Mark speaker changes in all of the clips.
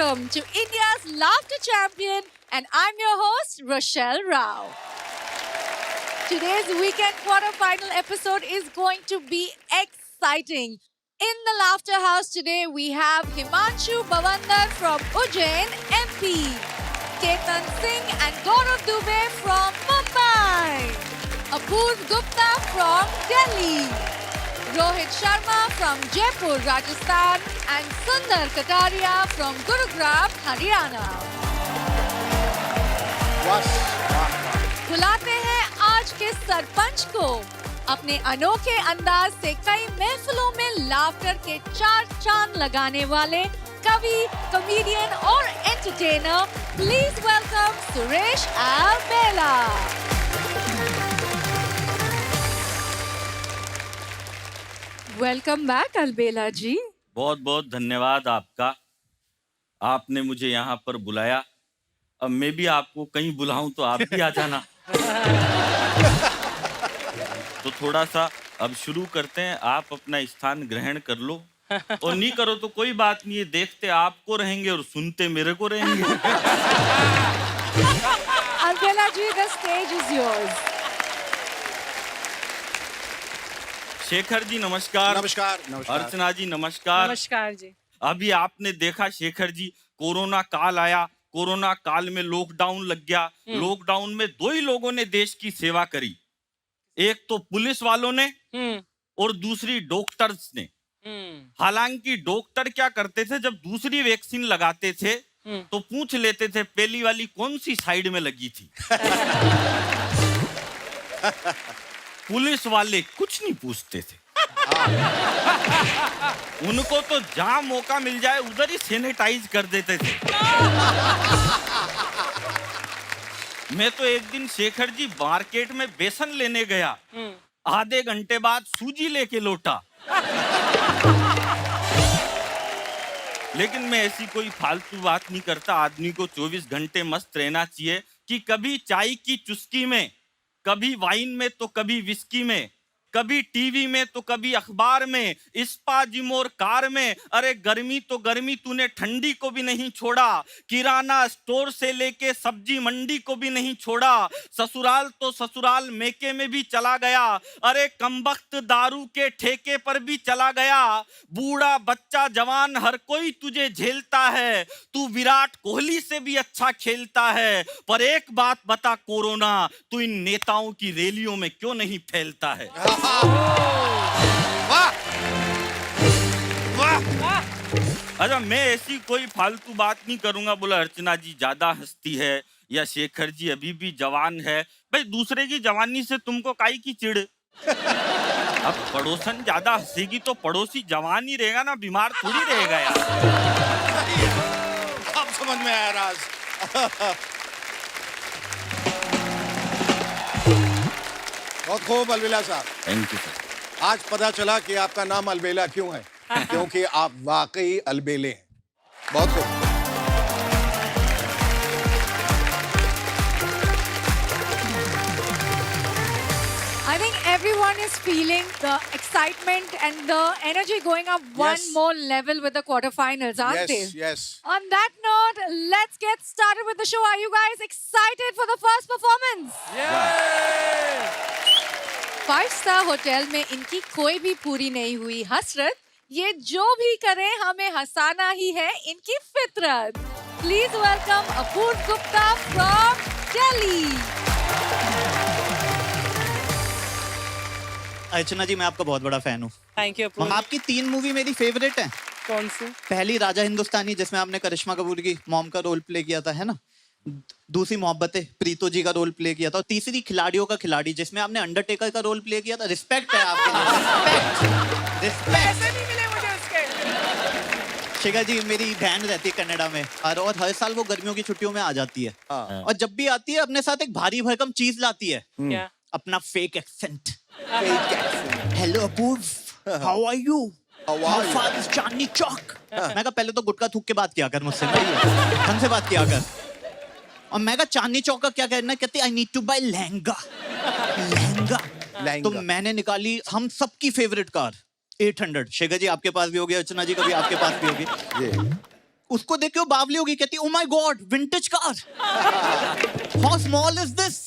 Speaker 1: welcome to India's laughter champion, and I'm your host, Rochelle Rao. Today's weekend quarter-final episode is going to be exciting. In the Laughter House today, we have Himanshu Bhavandar from Ujjain, MP, Ketan Singh and Gaurav Dubey from Mumbai, Apurv Gupta from Delhi, Rohit Sharma from Jaipur, Rajasthan, and Sundar Kataria from Gurugram, Haryana. बुलाते हैं आज के सरपंच को अपने अनोखे अंदाज से कई महफिलों में लाफ्टर के 4 चांद लगाने वाले कवि, कॉमेडियन और entertainer. Please welcome Suresh Albela. Welcome back Albela ji.
Speaker 2: बहुत बहुत धन्यवाद आपका. आपने मुझे यहाँ पर बुलाया. अब मैं भी आपको कहीं बुलाऊं तो आप भी आ जाना. तो थोड़ा सा अब शुरू करते हैं. आप अपना स्थान ग्रहण कर लो और नहीं करो तो कोई बात नहीं है. देखते आपको रहेंगे और सुनते मेरे को रहेंगे.
Speaker 1: अलबेला जी, the stage is yours.
Speaker 2: Shekhar ji नमस्कार.
Speaker 3: नमस्कार.
Speaker 2: अर्चना जी नमस्कार.
Speaker 4: नमस्कार जी.
Speaker 2: अभी आपने देखा शेखर जी, कोरोना काल आया. कोरोना काल में लॉकडाउन लग गया. लॉकडाउन में 2 ही लोगों ने देश की सेवा करी. एक तो पुलिस वालों ने और दूसरी डॉक्टर्स ने. हालांकि डॉक्टर क्या करते थे, जब दूसरी वैक्सीन लगाते थे तो पूछ लेते थे पहली वाली कौन सी साइड में लगी थी. पुलिस वाले कुछ नहीं पूछते थे. उनको तो जहां मौका मिल जाए उधर ही सैनिटाइज कर देते थे. मैं तो एक दिन शेखर जी मार्केट में बेसन लेने गया. आधे घंटे बाद सूजी लेके लौटा. लेकिन मैं ऐसी कोई फालतू बात नहीं करता. आदमी को 24 घंटे मस्त रहना चाहिए कि कभी चाय की चुस्की में, कभी वाइन में तो कभी विस्की में, कभी टीवी में तो कभी अखबार में, स्पा जिम और कार में. अरे गर्मी तो गर्मी, तूने ठंडी को भी नहीं छोड़ा. किराना स्टोर से लेके सब्जी मंडी को भी नहीं छोड़ा. ससुराल तो ससुराल मेके में भी चला गया. अरे कमबख्त दारू के ठेके पर भी चला गया. बूढ़ा बच्चा जवान हर कोई तुझे झेलता है. तू विराट कोहली से भी अच्छा खेलता है. पर एक बात बता कोरोना, तू इन नेताओं की रैलियों में क्यों नहीं फैलता है.
Speaker 3: वाह वाह.
Speaker 2: अच्छा, मैं ऐसी कोई फालतू बात नहीं करूंगा. बोला अर्चना जी ज्यादा हंसती है या शेखर जी अभी भी जवान है. भाई दूसरे की जवानी से तुमको काई की चिढ़. अब पड़ोसन ज्यादा हंसेगी तो पड़ोसी जवान ही रहेगा ना, बीमार थोड़ी रहेगा यार.
Speaker 3: अब समझ में आया राज. बहुत खूब अलबेला साहब.
Speaker 2: Thank you sir.
Speaker 3: आज पता चला कि आपका नाम अलबेला क्यों है. क्योंकि आप वाकई अलबेले हैं. बहुत खूब.
Speaker 1: I think everyone is feeling the excitement and the energy going up one
Speaker 3: Yes.
Speaker 1: more level with the quarterfinals, aren't they?
Speaker 3: yes.
Speaker 1: On that note, let's get started with the show. Are you guys excited for the first performance? Five-star hotel में इनकी कोई भी पूरी नहीं हुई हसरत. ये जो भी करें हमें हंसाना ही है इनकी फितरत. Please welcome Apurv Gupta from Delhi.
Speaker 5: अर्चना जी, मैं आपका बहुत बड़ा फैन हूँ.
Speaker 4: Thank you.
Speaker 5: मगर आपकी 3 मूवी मेरी फेवरेट है.
Speaker 4: कौन सी?
Speaker 5: पहली राजा हिंदुस्तानी, जिसमें आपने करिश्मा कपूर की मॉम का रोल प्ले किया था, है ना. दूसरी मोहब्बतें, प्रीतो जी का रोल प्ले किया था. और तीसरी खिलाड़ियों का खिलाड़ी, जिसमें आपने अंडरटेकर का रोल प्ले किया था. रिस्पेक्ट है आपके.
Speaker 4: पैसे नहीं मिले मुझे उसके.
Speaker 5: शेखर जी, मेरी बहन रहती है कनाडा में और हर साल वो गर्मियों की छुट्टियों में आ जाती है. और जब भी आती है अपने साथ एक भारी भरकम चीज लाती है.
Speaker 4: क्या?
Speaker 5: अपना fake accent. Hello Apurva, how are you? How far is Chandni Chowk? मैं कहा पहले तो गुटखा थूक के बात किया कर मुझसे, ढंग से बात किया कर. और मैं कहा चांदनी चौक का क्या करना है. कहते I need to buy lehenga. तो मैंने निकाली हम सबकी फेवरेट कार 800. शेखर जी आपके पास भी होगी, अर्चना जी कभी आपके पास भी होगी. उसको देख के वो बावली होगी, कहती ओ my God vintage car, how small is this.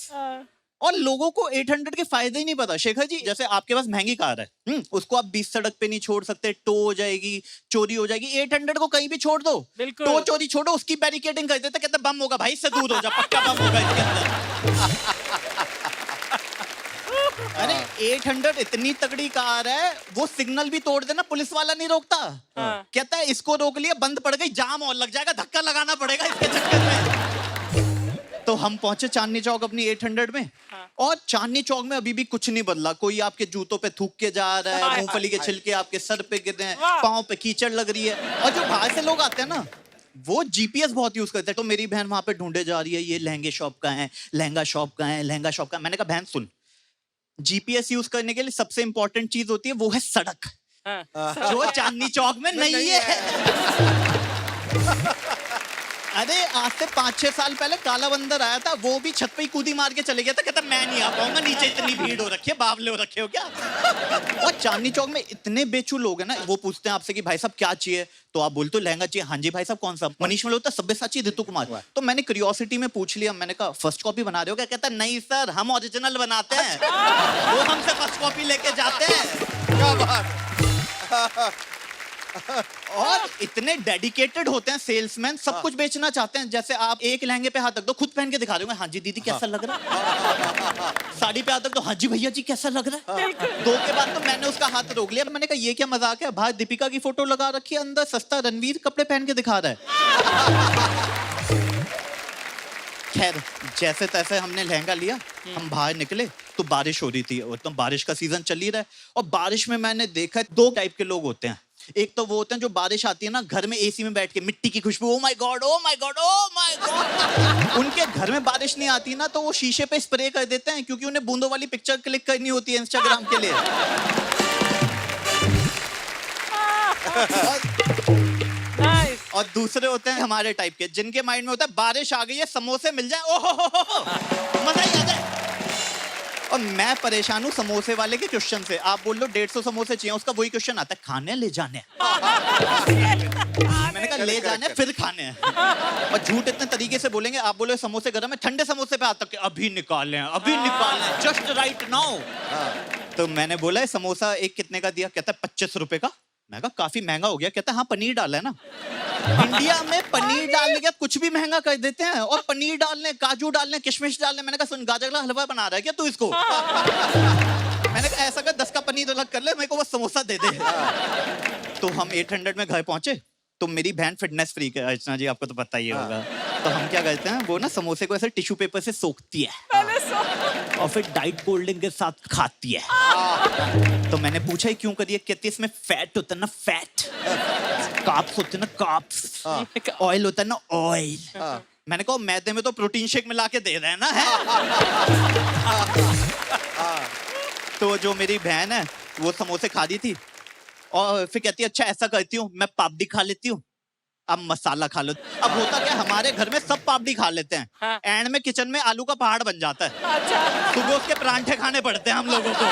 Speaker 5: और लोगों को 800 के फायदे ही नहीं पता। शेखर जी, जैसे आपके पास महंगी कार है, उसको आप 20 सड़क पे नहीं छोड़ सकते, टो हो जाएगी, चोरी हो जाएगी। 800 को कहीं भी छोड़ दो,
Speaker 4: बिल्कुल।
Speaker 5: टो चोरी छोड़ो, उसकी बैरिकेडिंग कर देते, कहते बम होगा भाई, इससे दूर हो जा, पक्का बम होगा इसके अंदर। अरे 800 इतनी तगड़ी कार है, वो सिग्नल भी तोड़ देना पुलिस वाला नहीं रोकता। कहता है इसको रोक लिया, बंद पड़ गई, जाम और लग जाएगा, धक्का लगाना पड़ेगा इसके चक्कर में। तो हम पहुंचे चांदनी चौक अपनी 800 में, और चांदनी चौक में अभी भी कुछ नहीं बदला। कोई आपके जूतों पे थूक के जा रहा है, मूंगफली के छिलके आपके सर पे गिर रहे हैं, पाँव पे कीचड़ लग रही है। और जो बाहर से लोग आते हैं ना, वो जीपीएस बहुत यूज करते हैं। तो मेरी बहन वहां पे ढूंढे जा रही है, ये लहंगे शॉप का है, लहंगा शॉप का है, लहंगा शॉप का है। मैंने कहा बहन सुन, जीपीएस यूज करने के लिए सबसे इंपॉर्टेंट चीज होती है, वो है सड़क, जो चांदनी चौक में नहीं है। अरे आज से 5-6 साल पहले काला बंदर आया था, वो भी छत पे ही कूदी मार के चले गया था, कहता मैं नहीं आ पाऊंगा, नीचे इतनी भीड़ हो रखी है, बावले हो रखे हो क्या। और चांदनी चौक में इतने बेचू लोग हैं ना, वो पूछते हैं आपसे कि भाई साहब क्या चाहिए, तो आप बोलते हो लहंगा चाहिए, हाँ जी भाई साहब कौन सा, मनीष मल्होत्रा, सब्यसाची, ऋतु कुमार। तो मैंने क्यूरियोसिटी में पूछ लिया, मैंने कहा फर्स्ट कॉपी बना रहे हो क्या? कहता नहीं सर, हम ओरिजिनल बनाते हैं, वो हमसे फर्स्ट कॉपी लेके जाते हैं।
Speaker 3: क्या बात।
Speaker 5: और इतने डेडिकेटेड होते हैं सेल्समैन, सब कुछ बेचना चाहते हैं। जैसे आप एक लहंगे पे हाथ रख दो, खुद पहन के दिखा रहे हो, हाँ जी दीदी कैसा लग रहा है। साड़ी पे हाथ रख दो, हाँ जी भैया जी कैसा लग रहा है। दो के बाद तो मैंने उसका हाथ रोक लिया, मैंने कहा ये क्या मजाक है, बाहर दीपिका की फोटो लगा रखी है, अंदर सस्ता रणवीर कपड़े पहन के दिखा रहा है। खैर जैसे तैसे हमने लहंगा लिया, हम बाहर निकले तो बारिश हो रही थी, और तो बारिश का सीजन चल ही रहा है। और बारिश में मैंने देखा 2 टाइप के लोग होते हैं। एक तो वो होते हैं जो बारिश आती है ना, घर में एसी में बैठ के मिट्टी की खुशबू, oh my God oh my God oh my God. उनके घर में बारिश नहीं आती ना, तो वो शीशे पे स्प्रे कर देते हैं, क्योंकि उन्हें बूंदों वाली पिक्चर क्लिक करनी होती है इंस्टाग्राम के लिए। और दूसरे होते हैं हमारे टाइप के, जिनके माइंड में होता है बारिश आ गई है, समोसे मिल जाए, ओहो मजा ही आ जाए। और मैं परेशान हूँ समोसे वाले के क्वेश्चन से। आप बोल लो 150 समोसे चाहिए, उसका वही क्वेश्चन आता है, खाने ले जाने। मैंने कहा ले जाने फिर खाने हैं। और झूठ इतने तरीके से बोलेंगे, आप बोलो समोसे गरम है, ठंडे समोसे पे आता है, अभी निकालें अभी निकालें, जस्ट राइट नाउ। तो मैंने बोला समोसा एक कितने का दिया? कहता है 25 रुपए का। मैं कहा काफी महंगा हो गया। कहता है हाँ पनीर डाला है ना, इंडिया में पनीर डालने के कुछ भी महंगा कर देते हैं। और पनीर डालने, काजू डालने, किशमिश डालने। मैंने कहा सुन, गाजर का हलवा बना रहा है क्या तू इसको? मैंने कहा ऐसा कर 10 का पनीर अलग कर ले, मेरे को बस समोसा दे दे। तो हम 800 में घर पहुंचे, तो मेरी बहन फिटनेस फ्रीक है, अर्चना जी आपको तो पता ही होगा। तो हम क्या करते हैं, वो ना समोसे को ऐसे टिश्यू पेपर से सोखती है और फिर डाइट कोल्ड ड्रिंक के साथ खाती है। तो मैंने पूछा ही क्यों करिए? कहती है इसमें फैट होता है ना, फैट, कार्ब्स होते हैं ना, कार्ब्स, ऑयल होता है ना, ऑयल। मैंने कहा मैदे में तो प्रोटीन शेक मिला के दे रहे हैं ना, है? तो जो मेरी बहन है वो समोसे खा रही थी, और फिर कहती है अच्छा ऐसा करती हूँ, मैं पापड़ी खा लेती हूँ, अब मसाला खा लो। अब होता क्या, हमारे घर में सब पापड़ी खा लेते हैं, एंड में किचन में आलू का पहाड़ बन जाता है। सुबह उसके परांठे खाने पड़ते हैं हम लोगों को।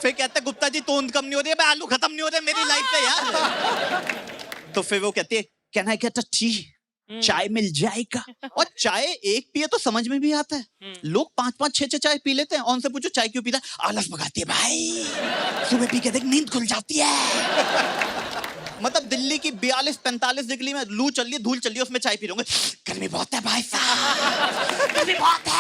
Speaker 5: फिर कहते हैं गुप्ता जी तोंद कम नहीं हो रही है, आलू खत्म नहीं हो रहे मेरी लाइफ पे यार। तो फिर वो कहती है can I get a T, चाय मिल जाएगा। और चाय एक पिए तो समझ में भी आता है, लोग 5-5, 6-6 चाय पी लेते हैं। और उनसे पूछो चाय क्यों पीता है? आलस भगाती है भाई, सुबह पी के देख नींद खुल जाती है। मतलब दिल्ली की 42-45 डिग्री में लू चल रही है, धूल चल रही है, उसमें चाय पी रहे होंगे, गर्मी बहुत है भाई साहब, गर्मी बहुत है।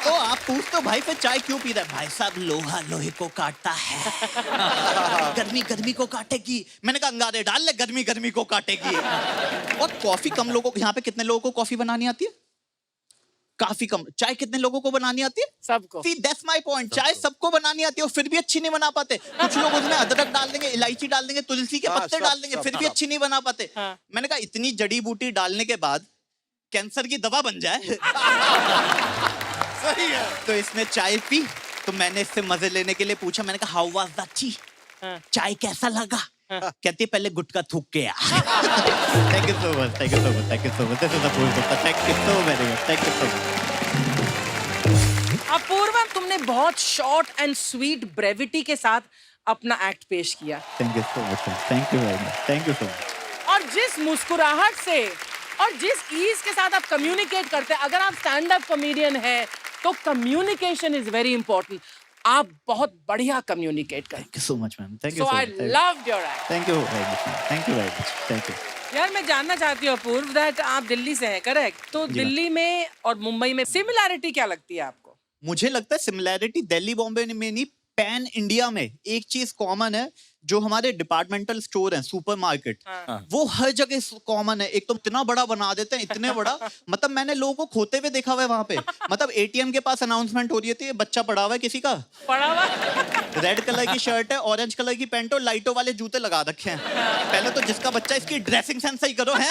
Speaker 5: तो आप पूछते हो भाई फिर चाय क्यों पी रहा है? भाई साहब लोहा लोहे को काटता है, गर्मी गर्मी को काटेगी। मैंने कहा अंगारे डाल ले, गर्मी गर्मी को काटेगी। और कॉफी कम लोगों को, यहाँ पे कितने लोगों को कॉफी बनानी आती है? काफी कम। चाय कितने लोगों को बनानी आती है?
Speaker 4: सबको।
Speaker 5: See, that's my point. चाय सबको बनानी आती है, और फिर भी अच्छी नहीं बना पाते। कुछ लोग उसमें अदरक डाल देंगे, इलायची डाल देंगे, तुलसी के पत्ते डाल देंगे, फिर भी अच्छी नहीं बना पाते। मैंने कहा इतनी जड़ी बूटी डालने के बाद कैंसर की दवा बन जाए।
Speaker 3: सही है।
Speaker 5: तो इसने चाय पी, तो मैंने इससे मजे लेने के लिए पूछा, मैंने कहा हाउ वाज द टी, चाय कैसा लगा? कहती है पहले गुटका थूक के आ। Thank you so much, thank you so much, thank you so much, this is the full Gupta, thank you so very much, thank you so much.
Speaker 4: Apoorva, तुमने बहुत शॉर्ट एंड स्वीट ब्रेविटी के साथ अपना एक्ट पेश किया
Speaker 5: thank you so much, thank you very much, thank you so much.
Speaker 4: और जिस मुस्कुराहट से और जिस ईज के साथ आप कम्युनिकेट करते हैं, अगर आप स्टैंड अप कॉमेडियन हैं तो कम्युनिकेशन इज वेरी इंपॉर्टेंट। आप बहुत बढ़िया कम्युनिकेट करते
Speaker 5: thank you so much ma'am, thank
Speaker 4: हैं।
Speaker 5: You
Speaker 4: so
Speaker 5: so
Speaker 4: I
Speaker 5: much,
Speaker 4: loved your act.
Speaker 5: Thank you very much, thank you very much, thank you.
Speaker 4: यार मैं जानना चाहती हूँ अपूर्व, दैट आप दिल्ली से हैं, करेक्ट? तो
Speaker 5: जी
Speaker 4: दिल्ली में और मुंबई में सिमिलैरिटी क्या लगती है आपको?
Speaker 5: मुझे लगता है सिमिलैरिटी दिल्ली बॉम्बे में नहीं, पैन इंडिया में एक चीज कॉमन है, जो हमारे डिपार्टमेंटल स्टोर हैं, सुपरमार्केट, वो हर जगह कॉमन है। एक तो इतना बड़ा बना देते हैं, इतने बड़ा, मतलब मैंने लोगों को खोते हुए देखा हुआ है वहां पे। मतलब एटीएम के पास अनाउंसमेंट हो रही थी, बच्चा पड़ा हुआ है किसी का,
Speaker 4: पड़ा हुआ
Speaker 5: रेड कलर की शर्ट है, ऑरेंज कलर की पैंट और लाइटों वाले जूते लगा रखे हैं। पहले तो जिसका बच्चा, इसकी ड्रेसिंग सेंस सही करो है,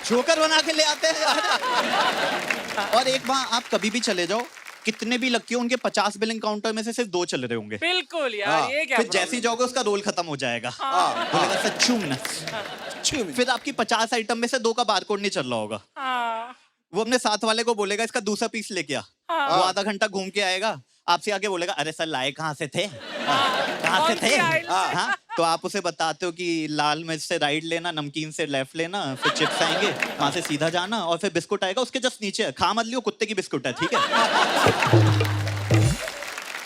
Speaker 5: जोकर बना के ले आते हैं यार। और एक वहां आप कभी भी चले जाओ, कितने भी लकी हो, उनके 50 बिलिंग काउंटर में से सिर्फ 2 चल रहे होंगे।
Speaker 4: बिल्कुल यार,
Speaker 3: हाँ,
Speaker 4: ये क्या
Speaker 5: फिर
Speaker 4: problem
Speaker 5: जैसे ही जाओगे उसका रोल खत्म हो जाएगा, बोलेगा सच्चू मिनट, फिर आपकी 50 आइटम में से 2 का बारकोड नहीं चल रहा होगा।
Speaker 4: हाँ,
Speaker 5: वो अपने साथ वाले को बोलेगा इसका दूसरा पीस लेके आ, वो आधा घंटा घूम के आएगा, आपसे आके बोलेगा अरे सर लाए कहाँ से थे, कहाँ से
Speaker 4: कौन सी
Speaker 5: थे,
Speaker 4: aisle से?
Speaker 5: हाँ, तो आप उसे बताते हो कि लाल मिर्च से राइट लेना, नमकीन से लेफ्ट लेना, फिर चिप्स आएंगे, वहां से सीधा जाना और फिर बिस्कुट आएगा उसके जस्ट नीचे, खा मत लियो, कुत्ते की बिस्कुट है, ठीक है।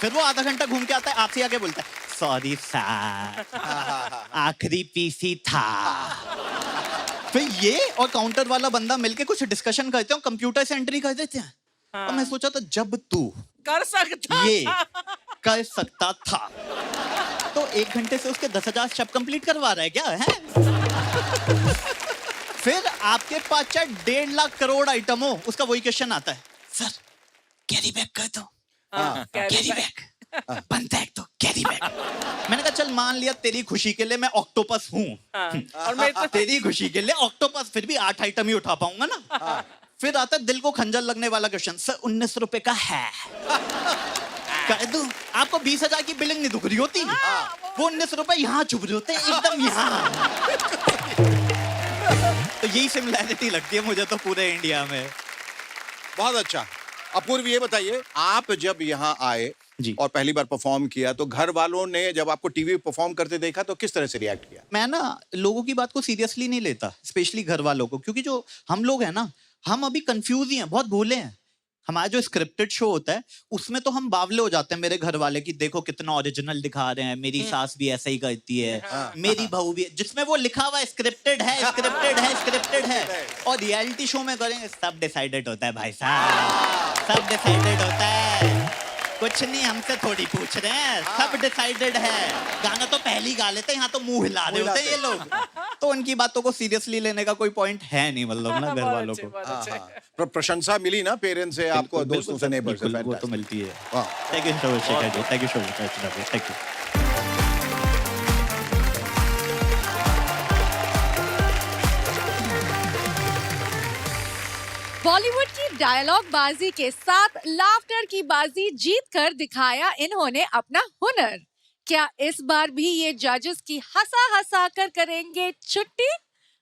Speaker 5: फिर वो आधा घंटा घूम के आता है, आपसे आके बोलता है सॉरी सर, आखिरी पीस ही था। फिर ये और काउंटर वाला बंदा मिलके कुछ डिस्कशन करते हैं, कंप्यूटर से एंट्री कर देते हैं। और मैं सोचा था जब तू
Speaker 4: कर सकता
Speaker 5: ये कर सकता था तो 1 घंटे से उसके 10,000 स्टेप कंप्लीट करवा रहा है क्या है? फिर आपके पास चाहे 1.5 लाख करोड़ आइटम हो, उसका वही क्वेश्चन आता है, सर कैरी बैग कर दो, कैरी बैग बनता है तो कैरी बैग। मैंने कहा चल मान लिया तेरी खुशी के लिए मैं ऑक्टोपस हूँ,
Speaker 4: और मैं तो
Speaker 5: तेरी खुशी के लिए ऑक्टोपस, फिर भी 8 आइटम ही उठा पाऊंगा ना। फिर आता है दिल को खंजर लगने वाला क्वेश्चन, सर 19 रुपए का है, कह दूं आपको 20,000 की बिलिंग नहीं दुख रही होती, वो 19 रुपए यहाँ चुभ रहे होते हैं, एकदम यहाँ। तो यही सिमिलैरिटी लगती है मुझे तो पूरे इंडिया में।
Speaker 3: बहुत अच्छा। अपूर्व ये बताइए, आप जब यहाँ आए
Speaker 5: जी।
Speaker 3: और पहली बार परफॉर्म किया तो घर वालों ने जब आपको टीवी पे परफॉर्म करते देखा तो किस तरह से रिएक्ट किया?
Speaker 5: मैं ना लोगों की बात को सीरियसली नहीं लेता, स्पेशली घर वालों को, क्योंकि जो हम लोग हैं ना, हम अभी कंफ्यूज ही हैं, बहुत भोले हैं। हमारा जो स्क्रिप्टेड शो होता है उसमें तो हम बावले हो जाते हैं, मेरे घर वाले की देखो कितना ओरिजिनल दिखा रहे हैं, मेरी सास भी ऐसा ही करती है, मेरी बहू भी, जिसमें वो लिखा हुआ है स्क्रिप्टेड है, स्क्रिप्टेड है, स्क्रिप्टेड है। और रियलिटी शो में करेंगे सब डिसाइडेड होता है भाई साहब, सब डिसाइडेड होता है, कुछ नहीं हमसे थोड़ी पूछ रहे हैं, सब डिसाइडेड है। गाना तो पहली गा लेते हैं, यहाँ तो मुंह हिला रहे होते हैं ये लोग, तो उनकी बातों को सीरियसली लेने का कोई पॉइंट है नहीं, मतलब ना घर वालों को।
Speaker 3: प्रशंसा मिली ना पेरेंट्स से आपको, दोस्तों से, नेबर्स से?
Speaker 5: वो तो मिलती है।
Speaker 3: वाह।
Speaker 5: Thank you so much, thank you so much, thank you.
Speaker 1: Bollywood की डायलॉग बाजी के साथ लाफ्टर की बाजी जीत कर दिखाया इन्होंने अपना हुनर। क्या इस बार भी ये जजेस की हंसा कर करेंगे छुट्टी?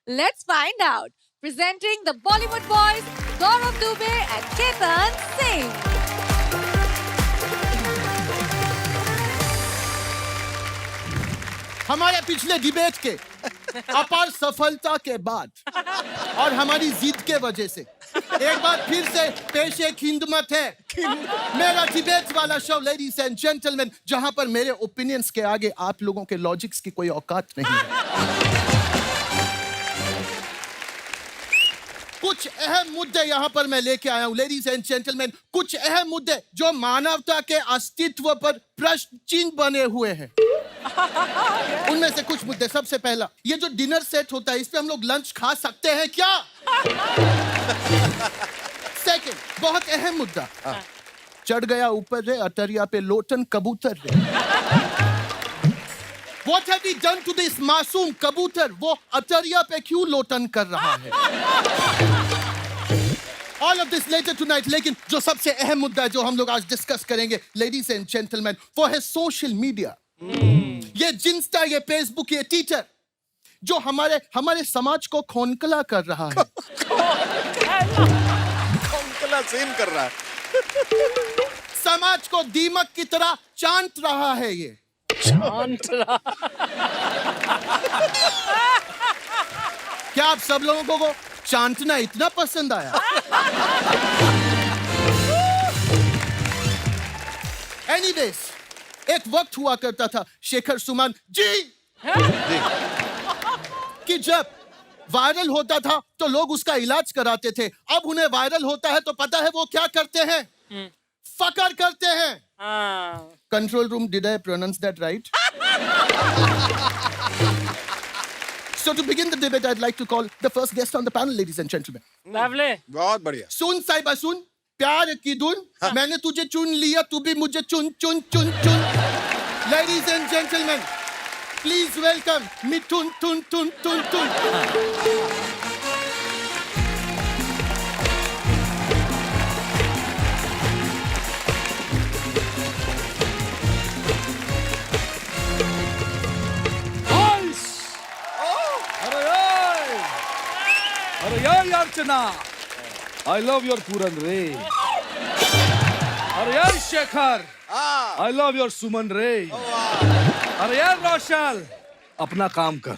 Speaker 1: Let's find out. Presenting the Bollywood boys Gaurav Dubey and Ketan Singh.
Speaker 6: हमारे पिछले डिबेट के अपार सफलता के बाद और हमारी जीत के वजह से एक बार फिर से पेशे खिदमत है मेरा डिबेट वाला शो, लेडीज एंड जेंटलमैन, जहां पर मेरे ओपिनियंस के आगे आप लोगों के लॉजिक्स की कोई औकात नहीं है। कुछ अहम मुद्दे यहां पर मैं लेके आया हूं, लेडीज एंड जेंटलमैन, कुछ अहम मुद्दे जो मानवता के अस्तित्व पर प्रश्न चिन्ह बने हुए हैं। उनमें से कुछ मुद्दे, सबसे पहला, ये जो डिनर सेट होता है इस पे हम लोग लंच खा सकते हैं क्या? सेकंड, बहुत अहम मुद्दा, चढ़ गया ऊपर रे अटरिया पे लोटन कबूतर रे। What have we done to this मासूम कबूतर? वो अटरिया पे क्यों लोटन कर रहा है? All of this later tonight, लेकिन जो सबसे अहम मुद्दा है जो हम लोग आज डिस्कस करेंगे, लेडीज एंड जेंटलमैन, वो है सोशल मीडिया। ये जिंस्टा, ये फेसबुक, ये ट्विटर, जो हमारे समाज को खोखला कर रहा है।
Speaker 3: खोखला सेम कर रहा है।
Speaker 6: समाज को दीमक की तरह चांट रहा है ये। क्या आप सब लोगों को चांटना इतना पसंद आया? एनीवेज, एक वक्त हुआ करता था शेखर सुमन जी कि जब वायरल होता था तो लोग उसका इलाज कराते थे। अब उन्हें वायरल होता है तो पता है वो क्या करते हैं? फकर करते हैं। Control room, did I pronounce that right? So to begin the debate, I'd like to call the first guest on the panel, ladies and gentlemen.
Speaker 4: Lovely.
Speaker 3: बहुत बढ़िया।
Speaker 6: सुन साहिबा सुन, प्यार की धुन, मैंने तुझे चुन लिया, तू भी मुझे चुन चुन चुन चुन। Ladies and gentlemen, please welcome Mithun टुन टुन टुन टुन।
Speaker 7: अरे यार अर्चना, I love your पूरन रे। अरे यार शेखर, I love your सुमन रे। अरे यार रोशल, अपना काम कर।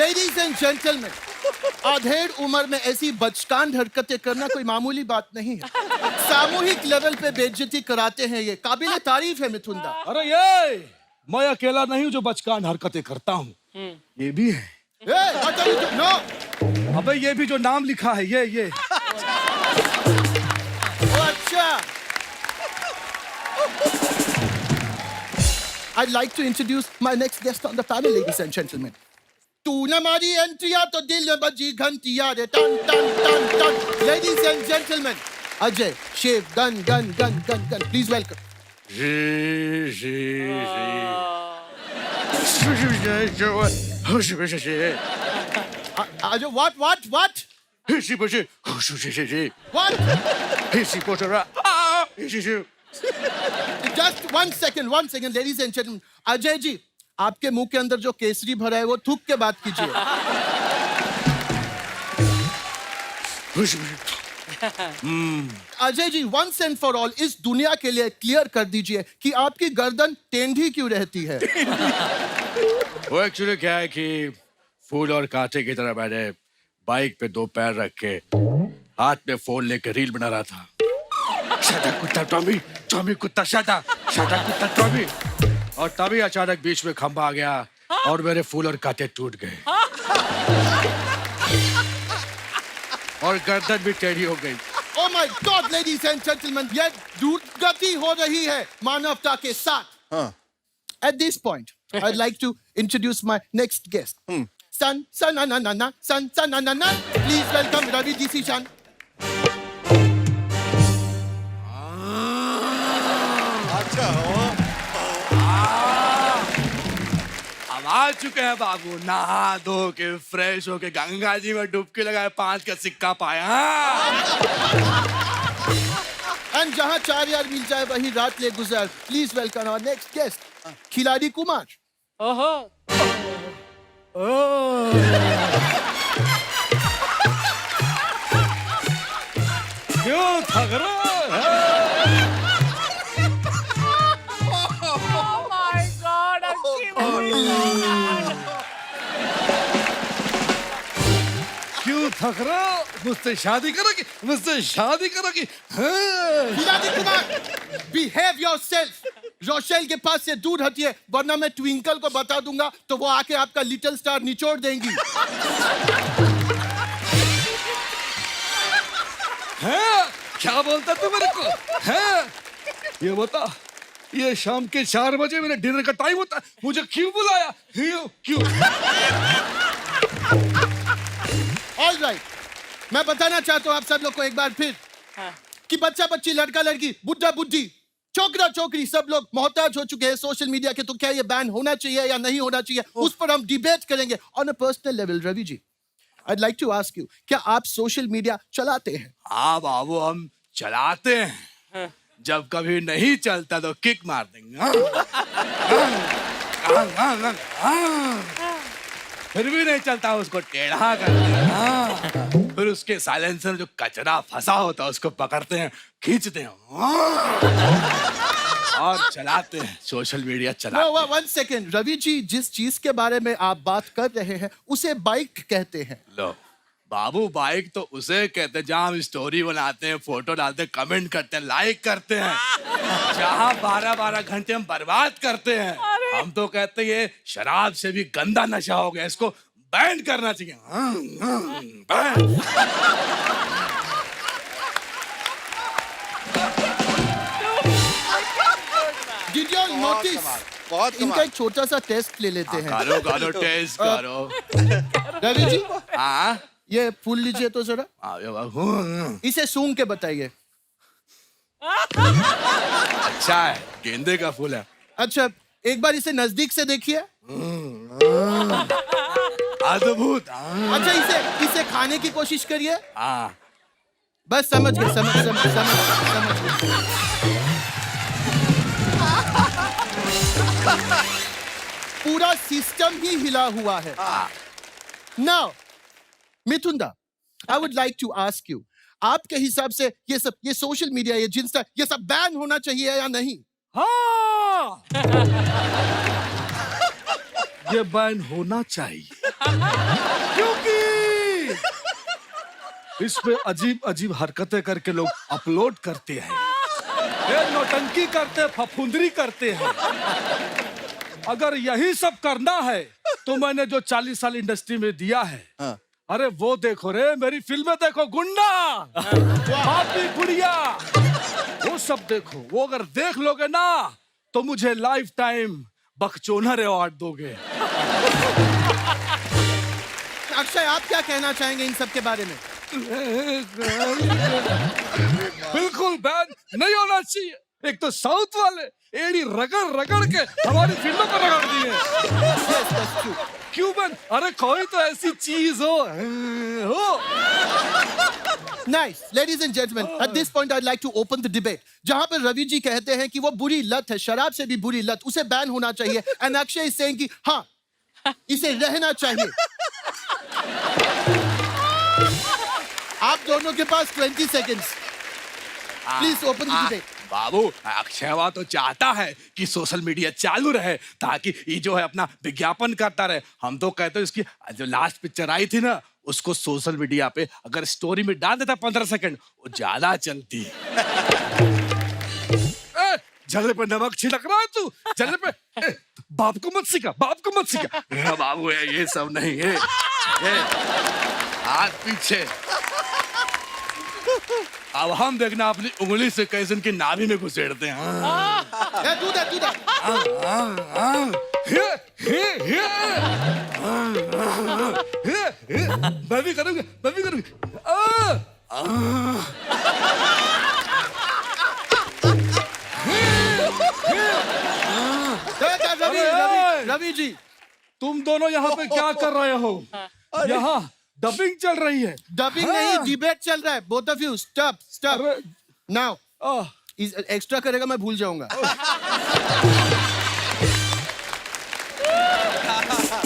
Speaker 6: Ladies and gentlemen, आधेड़ उम्र में ऐसी बचकान हरकतें करना कोई मामूली बात नहीं है। सामूहिक लेवल पे बेइज्जती कराते हैं, ये काबिले तारीफ है मिथुन दा।
Speaker 7: अरे ये मैं अकेला नहीं हूँ जो बचकान हरकतें करता हूँ, ये भी है।
Speaker 6: what are you doing? No!
Speaker 7: अबे ये भी जो नाम लिखा है ये।
Speaker 6: अच्छा। I'd like to introduce my next guest on the panel, ladies and gentlemen. तू न मारी एंट्रिया तो दिल में बजी घंटिया रे टन टन टन टन। Ladies and gentlemen, Ajay, Shiv, gun, gun, gun, gun, gun. Please welcome. Ajay, what? What? Just one second, ladies and gentlemen. Ajay ji, आपके मुंह के अंदर जो केसरी भरा है वो थूक के बात कीजिए। Ajay ji, once and for all इस दुनिया के लिए क्लियर कर दीजिए कि आपकी गर्दन टेढ़ी क्यों रहती है?
Speaker 8: वो एक्चुअली क्या है कि फूल और कांटे की तरह मैंने बाइक पे 2 पैर रख के हाथ में फोन लेकर रील बना रहा था। शाटा कुत्ता टॉमी, टॉमी कुत्ता शाटा, शाटा कुत्ता टॉमी। और तभी अचानक बीच में खंभा आ गया और मेरे फूल और कांटे टूट गए और गर्दन भी टेढ़ी हो गई।
Speaker 6: Oh my God, ladies and gentlemen, ये दुर्गति हो रही है मानवता के साथ। At this point, I'd like to introduce my next guest. San, na na na na, san na na na. Please welcome Ravi DC Chan.
Speaker 3: अच्छा
Speaker 8: अब आ चुके हैं बाबू, नहा धो के फ्रेश होके गंगा जी में डुबकी लगाए 5 का सिक्का पाया।
Speaker 6: And जहाँ 4 यार मिल जाए वही रात ले गुजर। Please welcome our next guest, खिलाड़ी कुमार।
Speaker 4: ओहो।
Speaker 7: क्यों थक रहा है?
Speaker 4: Oh my God,
Speaker 7: क्यों थक रहा? मुझसे शादी करोगी? मुझसे शादी करोगी? हाँ।
Speaker 6: खिलाड़ी कुमार, behave yourself. रोशेल के पास से दूर हटिए वरना मैं ट्विंकल को बता दूंगा तो वो आके आपका लिटिल स्टार निचोड़ देंगी।
Speaker 7: हैं? क्या बोलता तू मेरे को? हैं? ये बता, ये शाम के 4 बजे मेरे डिनर का टाइम होता है, मुझे क्यों बुलाया? क्यों?
Speaker 6: All right, मैं बताना चाहता हूँ आप सब लोग को एक बार फिर कि बच्चा बच्ची, लड़का लड़की, बुढ़ा बुढ़ी, छोकरा छोकरी सब लोग मोहताज हो चुके हैं सोशल मीडिया के। तो क्या ये बैन होना चाहिए या नहीं होना चाहिए, उस पर हम डिबेट करेंगे on a personal level. Ravi ji, I'd like to ask you, क्या आप सोशल मीडिया चलाते हैं?
Speaker 8: हाँ बाबू, हम चलाते हैं। जब कभी नहीं चलता तो किक मार देंगे। फिर भी नहीं चलता उसको टेढ़ा कर देंगे। फिर उसके साइलेंसर में जो कचरा फंसा होता है उसको पकड़ते हैं, खींचते हैं और चलाते हैं, सोशल मीडिया चलाते हैं।
Speaker 6: वन सेकेंड रवि जी, जिस चीज के बारे में आप बात कर रहे हैं उसे बाइक कहते हैं।
Speaker 8: लो बाबू, बाइक तो उसे कहते हैं जहाँ हम स्टोरी बनाते हैं, फोटो डालते हैं, कमेंट करते हैं, लाइक करते हैं, जहाँ 12-12 घंटे हम बर्बाद करते हैं। हम तो कहते हैं ये शराब से भी गंदा नशा हो गया, इसको बैन करना चाहिए। Ban.
Speaker 6: Did you all notice?
Speaker 3: बहुत
Speaker 6: इनका
Speaker 3: कमाल।
Speaker 6: एक छोटा सा टेस्ट ले लेते हैं।
Speaker 8: करो टेस्ट करो।
Speaker 6: रवि जी,
Speaker 8: हाँ
Speaker 6: ये फूल लीजिए तो जरा, इसे सूंघ के बताइए।
Speaker 8: अच्छा है, गेंदे का फूल है।
Speaker 6: अच्छा, एक बार इसे नजदीक से देखिए।
Speaker 8: अद्भुत।
Speaker 6: अच्छा, इसे खाने की कोशिश करिए।
Speaker 8: हाँ
Speaker 6: बस समझ गए, समझ गए। पूरा सिस्टम ही हिला हुआ है। Now Mithunda, I would like to ask you, आपके हिसाब से ये सोशल मीडिया, ये जिंस्टा, ये सब बैन होना चाहिए या नहीं?
Speaker 7: हाँ ये बैन होना चाहिए क्योंकि इसमें अजीब अजीब हरकतें करके लोग अपलोड करते हैं, ये नौटंकी करते हैं, फफूंदरी करते हैं। अगर यही सब करना है तो मैंने जो 40 साल इंडस्ट्री में दिया है, अरे वो देखो रे, मेरी फिल्में देखो, गुंडा, पापी गुड़िया, वो सब देखो। वो अगर देख लोगे ना तो मुझे लाइफ टाइम बकचोनर अवार्ड दोगे।
Speaker 6: अक्षय, आप क्या कहना चाहेंगे इन सब के बारे में?
Speaker 7: बिल्कुल बैन नहीं होना चाहिए। एक तो साउथ वाले एड़ी रगड़ रगड़ के हमारी फिल्मों को रगड़ दिए। क्यों बैन? अरे कोई तो ऐसी चीज हो।
Speaker 6: Nice, ladies and gentlemen, at this point I'd like to open the debate. जहां पर रवि जी कहते हैं कि वो बुरी लत है, शराब से भी बुरी लत, उसे बैन होना चाहिए, and अक्षय is saying कि हाँ, इसे रहना चाहिए। आप दोनों के पास 20 seconds. Please open the debate.
Speaker 8: बाबू, अक्षयवा तो चाहता है कि सोशल मीडिया चालू रहे ताकि ये जो है अपना विज्ञापन करता रहे। हम तो कहते हैं इसकी जो लास्ट पिक्चर आई थी ना, उसको सोशल मीडिया पे अगर स्टोरी में डाल देता 15 सेकंड, वो ज्यादा चलती।
Speaker 7: जले पे नमक छिड़क रहा है तू, जले पे। बाप को मत सिखा, बाप को मत सिखा।
Speaker 8: बाबू है ये सब नहीं है, हाथ पीछे। अब हम देखना अपनी उंगली से कैसे इनकी नाभि में घुसेड़ते हैं।
Speaker 6: Yeah, do that.
Speaker 7: मैं भी करूंगा।
Speaker 6: रवि जी,
Speaker 7: तुम दोनों यहाँ पे क्या कर रहे हो? यहाँ डबिंग चल रही है।
Speaker 6: डबिंग नहीं, डिबेट चल रहा है। Both of you stop now. Extra करेगा मैं भूल जाऊंगा।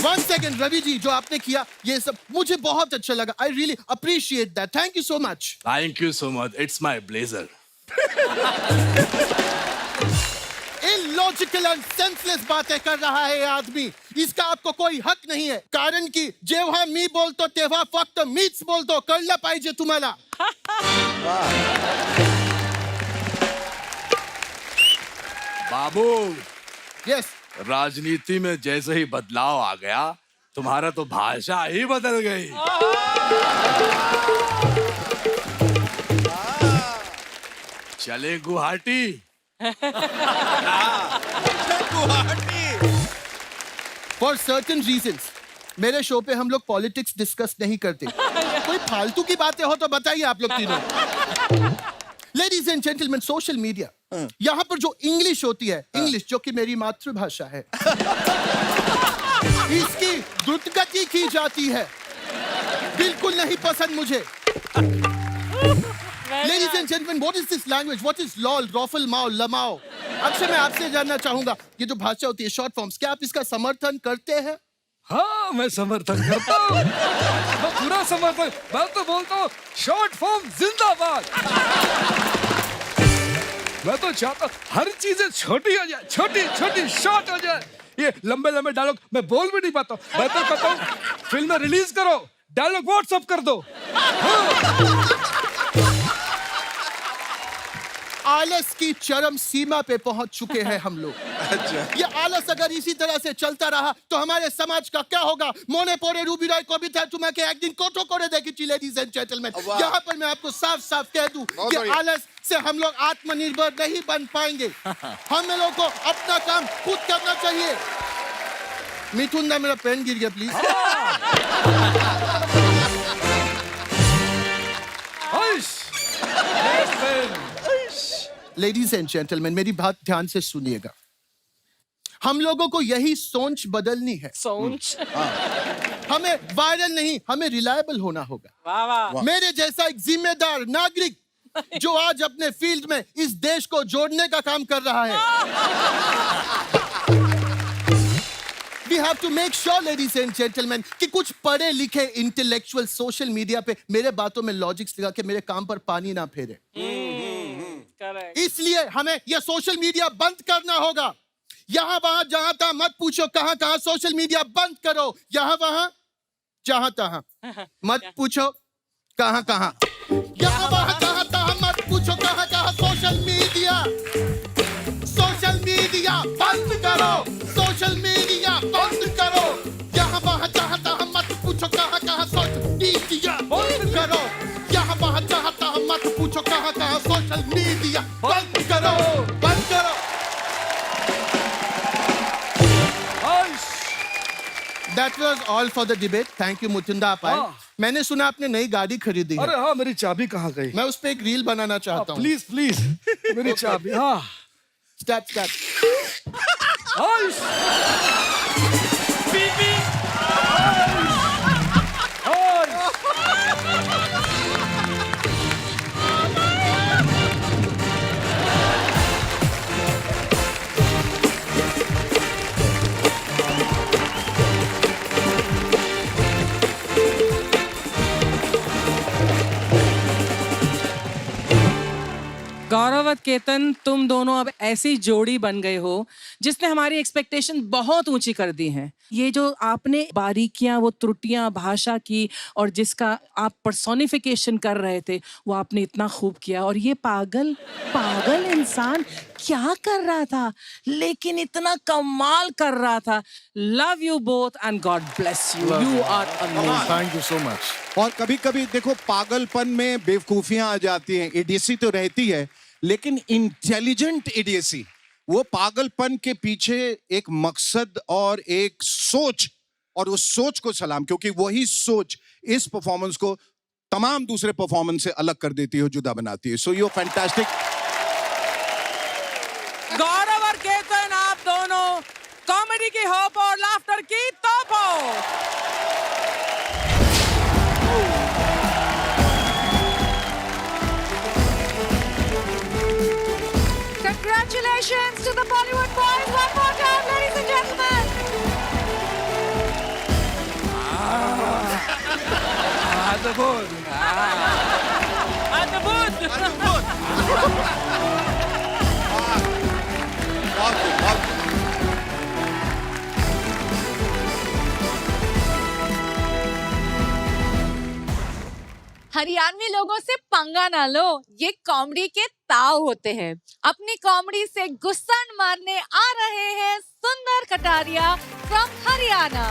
Speaker 6: 1 second, रवि जी, जो आपने किया ये सब मुझे बहुत अच्छा लगा। I really appreciate that. Thank you so much.
Speaker 8: Thank you so much, it's my blazer.
Speaker 6: Illogical and senseless बातें कर रहा है ये आदमी। इसका आपको कोई हक नहीं है, कारण की जेव्हा मी बोलतो तेव्हा फक्त मीच बोलतो, कळलं पाहिजे तुम्हाला।
Speaker 8: बाबू,
Speaker 6: यस,
Speaker 8: राजनीति में जैसे ही बदलाव आ गया, तुम्हारा तो भाषा ही बदल गई। चले गुवाहाटी।
Speaker 6: फॉर सर्टेन रीजंस मेरे शो पे हम लोग पॉलिटिक्स डिस्कस नहीं करते। कोई फालतू की बातें हो तो बताइए आप लोग तीनों। Ladies and gentleman, social media, यहाँ पर जो इंग्लिश होती है, इंग्लिश जो कि मेरी मातृभाषा है, इसकी द्रुतगति की जाती है। बिल्कुल नहीं पसंद मुझे। Ladies and gentlemen, what is this language? What is lol, roffle, mao, lamao? Akshay, मैं आपसे जानना चाहूंगा, ये जो भाषा होती है, शॉर्ट फॉर्म्स, क्या आप इसका समर्थन करते हैं?
Speaker 7: हाँ मैं समर्थन करता हूँ, मैं पूरा समर्थन। मैं तो बोलता हूँ शॉर्ट फॉर्म जिंदाबाद। मैं तो चाहता हूँ हर चीजें छोटी हो जाए, छोटी छोटी शॉर्ट हो जाए। ये लंबे लंबे डायलॉग मैं बोल भी नहीं पाता हूँ। मैं तो कहता हूँ फिल्म रिलीज करो, डायलॉग व्हाट्सएप कर दो।
Speaker 6: आलस की चरम सीमा पे पहुंच चुके हैं हम लोग। ये आलस अगर इसी तरह से चलता रहा तो हमारे समाज का क्या होगा? मोने पोरे रूबी रॉय को भी था तुम्हें के एक दिन कोठो कोरे देखी, लेडीज एंड जेंटलमैन। यहाँ पर मैं आपको साफ साफ कह दूं कि आलस से हम लोग आत्मनिर्भर नहीं बन पाएंगे। हम लोगों को अपना काम खुद करना चाहिए। मिथुन दा मेरा पेन गिर गया प्लीज। लेडीज एंड जेंटलमैन मेरी बात ध्यान से सुनिएगा। हम लोगों को यही सोच बदलनी है।
Speaker 4: सोच
Speaker 6: हमें वायरल नहीं, हमें रिलायबल होना होगा।
Speaker 4: वाह वाह।
Speaker 6: मेरे जैसा एक जिम्मेदार नागरिक जो आज अपने फील्ड में इस देश को जोड़ने का काम कर रहा है। We have to make sure, ladies and gentlemen, कि कुछ पढ़े लिखे इंटेलेक्चुअल सोशल मीडिया पे मेरे बातों में लॉजिक्स लगा के मेरे काम पर पानी ना फेरे। इसलिए हमें यह सोशल मीडिया बंद करना होगा। यहाँ वहां जहां तहां मत पूछो कहां कहां सोशल मीडिया बंद करो। यहाँ वहां जहां तहां मत पूछो कहां कहां। यहाँ वहां जहां तहां मत पूछो कहां कहां सोशल मीडिया बंद करो। सोशल मीडिया बंद करो। यहाँ वहां जहां तहां मत पूछो कहां कहां सोशल मीडिया बंद करो। यहाँ वहां जहां तहां मत पूछो कहां कहां सोशल मीडिया बंद करो। बंद करो। That was all for the debate. Thank you Mukunda अपाय। मैंने सुना आपने नई गाड़ी खरीदी है।
Speaker 7: अरे हाँ, मेरी चाबी कहाँ गई?
Speaker 6: मैं उस पे एक रील बनाना चाहता हूँ।
Speaker 7: प्लीज प्लीज मेरी चाबी। हाँ
Speaker 6: स्टार्ट।
Speaker 4: गौरव और केतन, तुम दोनों अब ऐसी जोड़ी बन गए हो जिसने हमारी एक्सपेक्टेशन बहुत ऊंची कर दी हैं। ये जो आपने बारीकियां, वो त्रुटियां भाषा की और जिसका आप पर्सोनिफिकेशन कर रहे थे, वो आपने इतना खूब किया। और ये पागल इंसान क्या कर रहा था, लेकिन इतना कमाल कर रहा था। Love you both and God bless you. You are amazing.
Speaker 6: Thank you so much.
Speaker 3: और कभी कभी देखो पागलपन में बेवकूफियां आ जाती हैं, इडियसी तो रहती है, लेकिन इंटेलिजेंट इडियसी, वो पागलपन के पीछे एक मकसद और एक सोच, और उस सोच को सलाम, क्योंकि वही सोच इस परफॉर्मेंस को तमाम दूसरे परफॉर्मेंस से अलग कर देती है, जुदा बनाती है। So you fantastic.
Speaker 4: गौरव और केतन, आप दोनों कॉमेडी की होप और लाफ्टर की टॉप हो।
Speaker 1: Congratulations to the Bollywood boys one more time, ladies and gentlemen. Haryanvi लोगों से पंगा ना लो, ये कॉमेडी के ताव होते हैं। अपनी कॉमेडी से गुस्सा मारने आ रहे हैं सुंदर कटारिया फ्रॉम हरियाणा।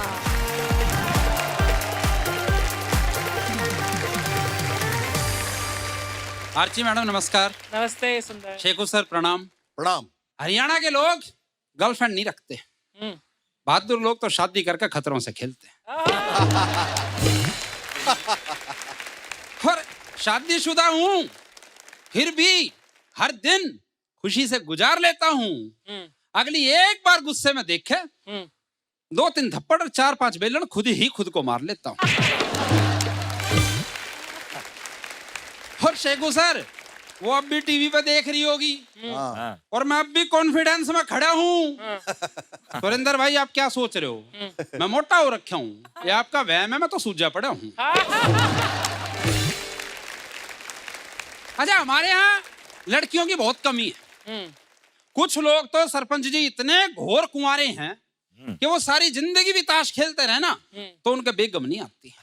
Speaker 9: आर्ची मैडम नमस्कार।
Speaker 4: नमस्ते सुंदर।
Speaker 9: शेखू सर प्रणाम।
Speaker 3: प्रणाम।
Speaker 9: हरियाणा के लोग गर्लफ्रेंड नहीं रखते, बहादुर लोग तो शादी करके खतरों से खेलते हैं। और शादीशुदा हूँ, फिर भी हर दिन खुशी से गुजार लेता हूँ। अगली एक बार गुस्से में देखे 2-3 थप्पड़ और 4-5 बेलन खुद ही खुद को मार लेता हूँ। और शेखू सर, वो अब भी टीवी पे देख रही होगी
Speaker 2: हाँ।
Speaker 9: और मैं अब भी कॉन्फिडेंस में खड़ा हूँ। सुरेंद्र भाई आप क्या सोच रहे हो? मैं मोटा हो रखा हूँ, ये आपका वहम है, मैं तो सूझा पड़ा हूँ। अच्छा, हमारे यहाँ लड़कियों की बहुत कमी है। कुछ लोग तो सरपंच जी इतने घोर कुंवारे हैं कि वो सारी जिंदगी भी ताश खेलते रहे ना तो उनके बेगम नहीं आती।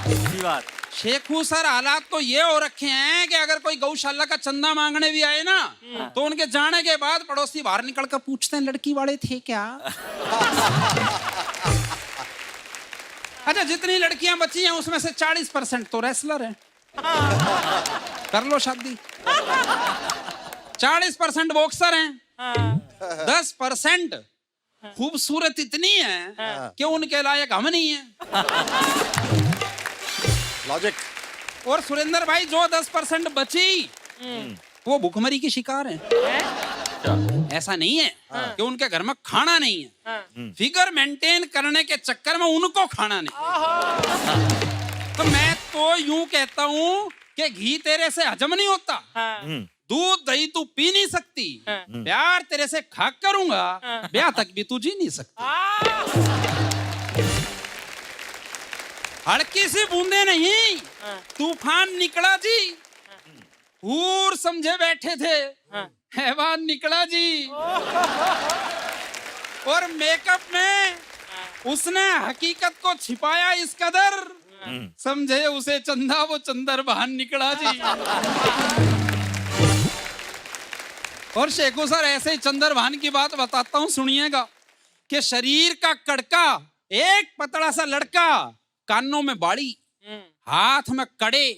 Speaker 2: अच्छी बात।
Speaker 9: शेखू सर हालात तो ये हो रखे हैं कि अगर कोई गौशाला का चंदा मांगने भी आए ना तो उनके जाने के बाद पड़ोसी बाहर निकल कर पूछते हैं लड़की वाले थे क्या। अच्छा, जितनी लड़कियां बची हैं उसमें से 40% तो रेसलर हैं। कर लो शादी। 40% बॉक्सर हैं। 10% खूबसूरत इतनी है कि उनके लायक हम नहीं है।
Speaker 3: लॉजिक।
Speaker 9: और सुरेंद्र भाई जो 10% बची वो भूखमरी की शिकार है। ऐसा नहीं है कि उनके घर में खाना नहीं है, फिगर मेंटेन करने के चक्कर में उनको खाना नहीं। तो मैं तो यूं कहता हूं कि घी तेरे से हजम नहीं होता, दूध दही तू पी नहीं सकती, प्यार तेरे से खा करूंगा, ब्याह तक भी तू जी नहीं सकती। हल्की सी बूंदे नहीं, तूफान निकला जी। हूर समझे बैठे थे, हैवान निकला जी। और मेकअप में उसने हकीकत को छिपाया इस कदर, समझे उसे चंदा वो चंदर बहान निकला जी। और शेखू सर ऐसे ही चंदर बहान की बात बताता हूं, सुनिएगा कि शरीर का कड़का, एक पतला सा लड़का, कानों में बाड़ी, हाथ में कड़े,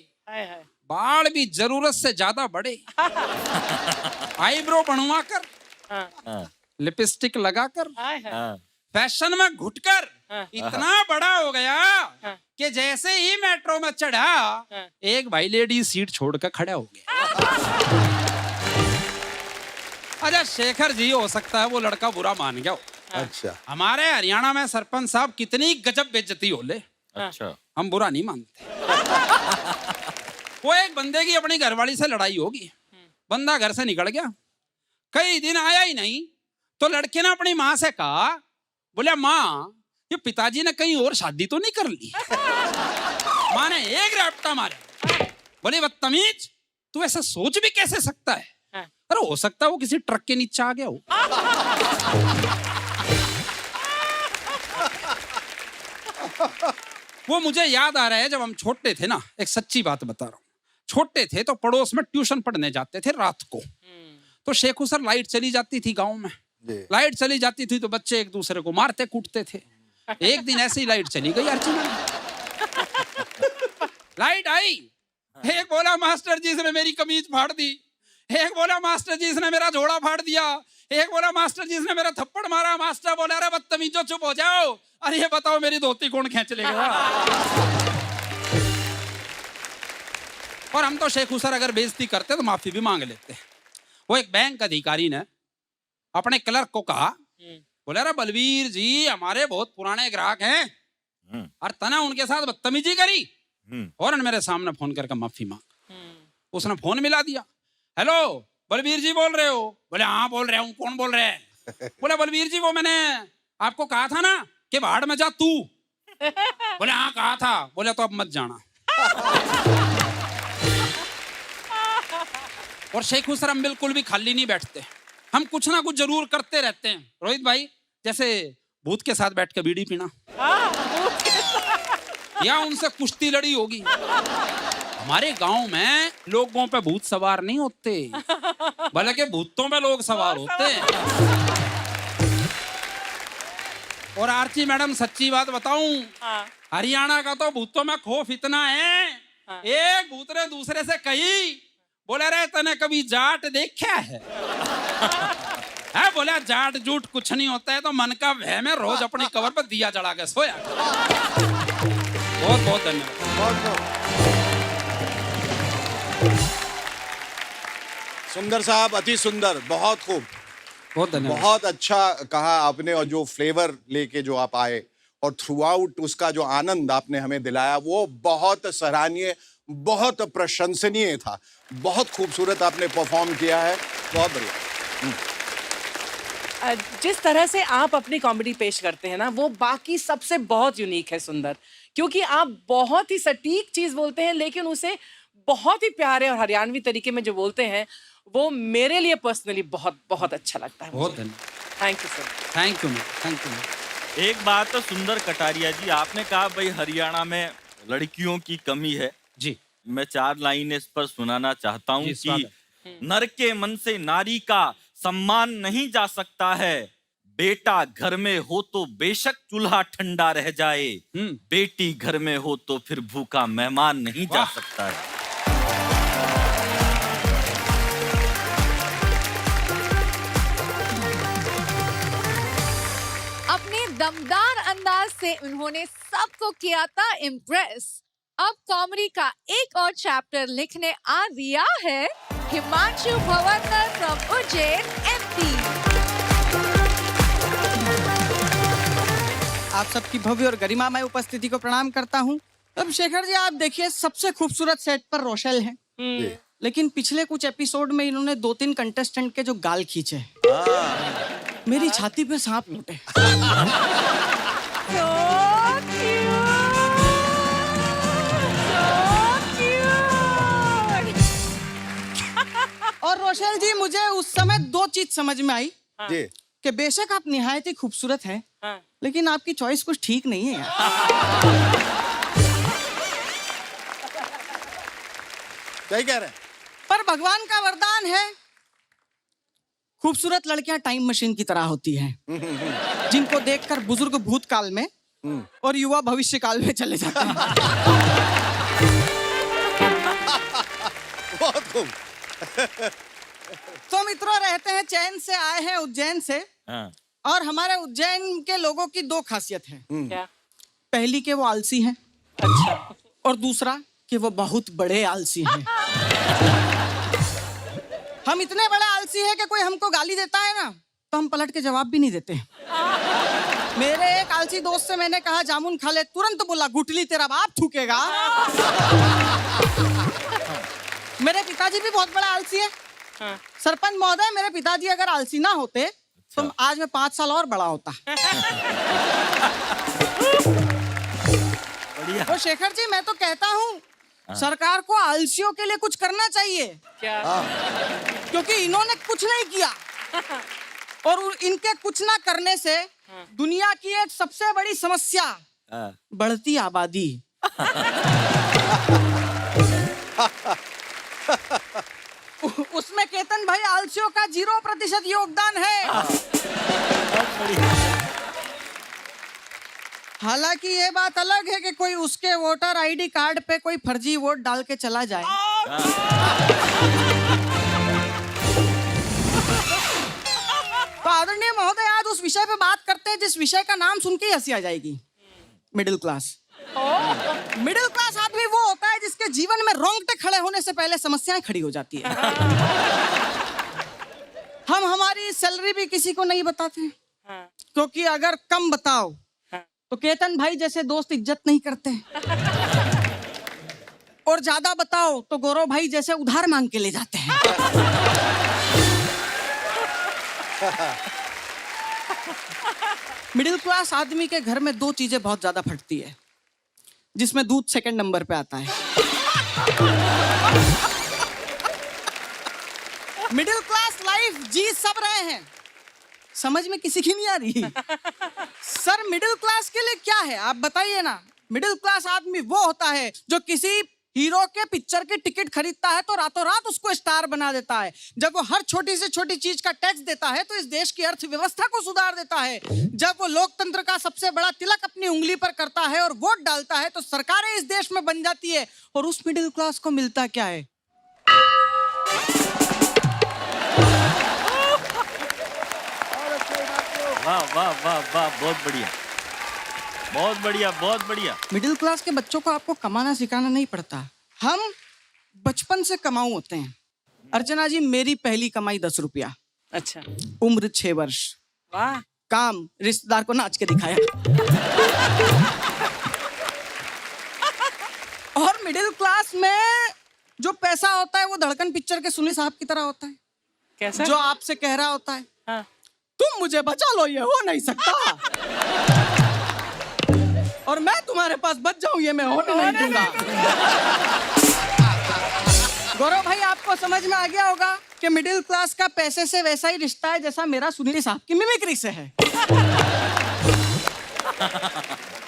Speaker 9: बाल भी जरूरत से ज्यादा बड़े, आईब्रो बनवा कर, लिपस्टिक लगाकर, फैशन में घुटकर इतना बड़ा हो गया कि जैसे ही मेट्रो में चढ़ा एक भाई लेडी सीट छोड़कर खड़ा हो गया। अच्छा, शेखर जी हो सकता है वो लड़का बुरा मान गया हो।
Speaker 3: अच्छा।
Speaker 9: हमारे हरियाणा में सरपंच साहब कितनी गजब बेइज्जती हो ले,
Speaker 2: अच्छा।
Speaker 9: हम बुरा नहीं मानते। वो एक बंदे की अपनी घरवाली से लड़ाई होगी, बंदा घर से निकल गया, कई दिन आया ही नहीं, तो लड़के ने अपनी माँ से कहा, बोले माँ ये पिताजी ने कहीं और शादी तो नहीं कर ली? माँ ने एक रैप्टा मारा, बोले बदतमीज तू ऐसा सोच भी कैसे सकता है? अरे हो सकता है वो किसी ट्रक के नीचे आ गया हो। वो मुझे याद आ रहा है, जब हम छोटे थे ना, एक सच्ची बात बता रहा हूँ, छोटे थे तो पड़ोस में ट्यूशन पढ़ने जाते थे रात को, तो शेखू सर लाइट चली जाती थी गांव में, लाइट चली जाती थी तो बच्चे एक दूसरे को मारते कूटते थे। एक दिन ऐसे ही लाइट चली गई अर्चना, लाइट आई, एक बोला मास्टर जी इसने मेरी कमीज फाड़ दी, एक बोला मास्टर जी इसने मेरा झोला फाड़ दिया, एक बोला मास्टर जी इसने मेरा थप्पड़ मारा। मास्टर बोला अरे बदतमीजो चुप हो जाओ, अरे ये बताओ मेरी धोती कौन खींच लेगा। और हम तो शेखू सर अगर बेइज्जती करते तो माफी भी मांग लेते। वो एक बैंक अधिकारी ने अपने क्लर्क को कहा, बोले अरे बलवीर जी हमारे बहुत पुराने ग्राहक हैं और तना उनके साथ बदतमीजी करी, और मेरे सामने फोन करके माफी मांग। उसने फोन मिला दिया, हेलो बलवीर जी बोल रहे हो? बोले हाँ बोल रहा हूँ। कौन बोल रहे हैं? बोले बलवीर जी वो मैंने आपको कहा था ना कि बाहर में जा तू। बोले हाँ कहा था। बोले तो अब मत जाना। और शेखू सर हम बिल्कुल भी खाली नहीं बैठते, हम कुछ ना कुछ जरूर करते रहते हैं। रोहित भाई जैसे भूत के साथ बैठ के बीड़ी पीना, या उनसे कुश्ती लड़ी होगी। हमारे गांव में लोगों पे भूत सवार नहीं होते, बल्कि भूतों पे लोग सवार होते हैं। और आरती मैडम सच्ची बात बताऊं, हरियाणा का तो भूतों में खौफ इतना है, एक भूत ने दूसरे से कही, बोले रे तने कभी जाट देखा है? बोला जाट जूट कुछ नहीं होता है, तो मन का वहम है, रोज अपनी कबर पर दिया जला के सोया। बहुत बहुत धन्यवाद।
Speaker 3: सुंदर साहब, अति सुंदर, बहुत खूब,
Speaker 9: बहुत धन्यवाद।
Speaker 3: बहुत अच्छा कहा आपने, और जो फ्लेवर लेके जो आप आए और थ्रू आउट उसका जो आनंद आपने हमें दिलाया वो बहुत सराहनीय बहुत प्रशंसनीय था, बहुत खूबसूरत आपने परफॉर्म किया है, बहुत बढ़िया।
Speaker 4: जिस तरह से आप अपनी कॉमेडी पेश करते हैं ना, वो बाकी सबसे बहुत यूनिक है सुंदर, क्योंकि आप बहुत ही सटीक चीज बोलते हैं, लेकिन उसे बहुत ही प्यारे और हरियाणवी तरीके में जो बोलते हैं, वो मेरे लिए पर्सनली बहुत बहुत अच्छा लगता है।
Speaker 9: बहुत धन्यवाद।
Speaker 4: Thank you sir.
Speaker 9: Thank you.
Speaker 2: एक बात तो सुंदर कटारिया जी, आपने कहा भाई हरियाणा में लड़कियों की कमी है
Speaker 9: जी।
Speaker 2: मैं 4 लाइनें इस पर सुनाना चाहता हूँ
Speaker 9: जी,
Speaker 2: कि नर के मन से नारी का सम्मान नहीं जा सकता है, बेटा घर में हो तो बेशक चूल्हा ठंडा रह जाए, बेटी घर में हो तो फिर भूखा मेहमान नहीं जा सकता है।
Speaker 1: अपने दमदार अंदाज से उन्होंने सबको किया था इम्प्रेस। अब कॉमेडी का एक और चैप्टर लिखने आ रिया है हिमांशु भवरकर फ्रॉम उज्जैन MP।
Speaker 10: आप सबकी भव्य और गरिमामय उपस्थिति को प्रणाम करता हूँ। अब शेखर जी आप देखिए, सबसे खूबसूरत सेट पर रोशेल है, लेकिन पिछले कुछ एपिसोड में इन्होंने 2-3 कंटेस्टेंट के जो गाल खींचे, मेरी छाती पे सांप लूटे। और रोशेल जी, मुझे उस समय 2 चीज समझ में आई कि बेशक आप निहायत ही खूबसूरत हैं, लेकिन आपकी चॉइस कुछ ठीक नहीं है यार।
Speaker 3: सही कह रहे हैं।
Speaker 10: पर भगवान का वरदान है, खूबसूरत लड़कियां टाइम मशीन की तरह होती हैं, जिनको देखकर बुजुर्ग भूतकाल में और युवा भविष्य काल में चले जाते हैं।
Speaker 3: बहुत खूब।
Speaker 10: तो मित्रों, रहते हैं चैन से, आए हैं उज्जैन से, और हमारे उज्जैन के लोगों की 2 खासियत है।
Speaker 4: क्या?
Speaker 10: पहली कि वो आलसी हैं,
Speaker 4: अच्छा।
Speaker 10: और दूसरा कि वो बहुत बड़े आलसी हैं। हम इतने बड़े आलसी हैं कि कोई हमको गाली देता है ना, तो हम पलट के जवाब भी नहीं देते। मेरे एक आलसी दोस्त से मैंने कहा जामुन खा ले, तुरंत बोला गुठली तेरा बाप थूकेगा। मेरे पिताजी भी बहुत बड़ा आलसी है। सरपंच महोदय, मेरे पिताजी अगर आलसी ना होते तो आज मैं 5 साल और बड़ा होता। तो शेखर जी, मैं तो कहता हूँ सरकार को आलसियों के लिए कुछ करना चाहिए।
Speaker 4: क्या?
Speaker 10: क्योंकि इन्होंने कुछ नहीं किया, और इनके कुछ ना करने से दुनिया की एक सबसे बड़ी समस्या, बढ़ती आबादी। उसमें केतन भाई आलसियों का 0% योगदान है। हालांकि ये बात अलग है कि कोई उसके वोटर ID कार्ड पे कोई फर्जी वोट डाल के चला जाए। तो आदरणीय महोदय, आज उस विषय पे बात करते हैं जिस विषय का नाम सुन के हंसी आ जाएगी, मिडिल क्लास। मिडिल क्लास आदमी वो होता है जिसके जीवन में रोंगटे खड़े होने से पहले समस्याएं खड़ी हो जाती है। हम हमारी सैलरी भी किसी को नहीं बताते, क्योंकि अगर कम बताओ तो केतन भाई जैसे दोस्त इज्जत नहीं करते, और ज्यादा बताओ तो गौरव भाई जैसे उधार मांग के ले जाते हैं। मिडिल क्लास आदमी के घर में 2 चीजें बहुत ज्यादा फटती है, जिसमें दूध 2nd नंबर पे आता है। मिडिल क्लास लाइफ जी सब रहे हैं, समझ में किसी की नहीं आ रही। सर, मिडिल क्लास के लिए क्या है आप बताइए ना। मिडिल क्लास आदमी वो होता है जो किसी हीरो के पिक्चर की टिकट खरीदता है तो रातों रात उसको स्टार बना देता है। जब वो हर छोटी से छोटी चीज का टैक्स देता है तो इस देश की अर्थव्यवस्था को सुधार देता है। जब वो लोकतंत्र का सबसे बड़ा तिलक अपनी उंगली पर करता है और वोट डालता है तो सरकारें इस देश में बन जाती है। और उस मिडिल क्लास को मिलता क्या है?
Speaker 2: वाह वाह वाह वाह, बहुत बढ़िया, बहुत बढ़िया, बहुत बढ़िया।
Speaker 10: मिडिल क्लास के बच्चों को आपको कमाना सिखाना नहीं पड़ता, हम बचपन से कमाऊ होते हैं। अर्चना जी, मेरी पहली कमाई 10 रुपया।
Speaker 4: अच्छा।
Speaker 10: उम्र 6 वर्ष।
Speaker 4: वाह।
Speaker 10: काम रिश्तेदार को नाच के दिखाया। और मिडिल क्लास में जो पैसा होता है वो धड़कन पिक्चर के सुनील साहब की तरह होता है,
Speaker 4: कैसा?
Speaker 10: जो आपसे कह रहा होता है
Speaker 4: हाँ।
Speaker 10: तुम मुझे बचा लो, ये हो नहीं सकता, और मैं तुम्हारे पास बच जाऊं, ये मैं होने नहीं दूंगा। गौरव भाई, आपको समझ में आ गया होगा कि मिडिल क्लास का पैसे से वैसा ही रिश्ता है जैसा मेरा सुनील साहब की मिमिक्री से है।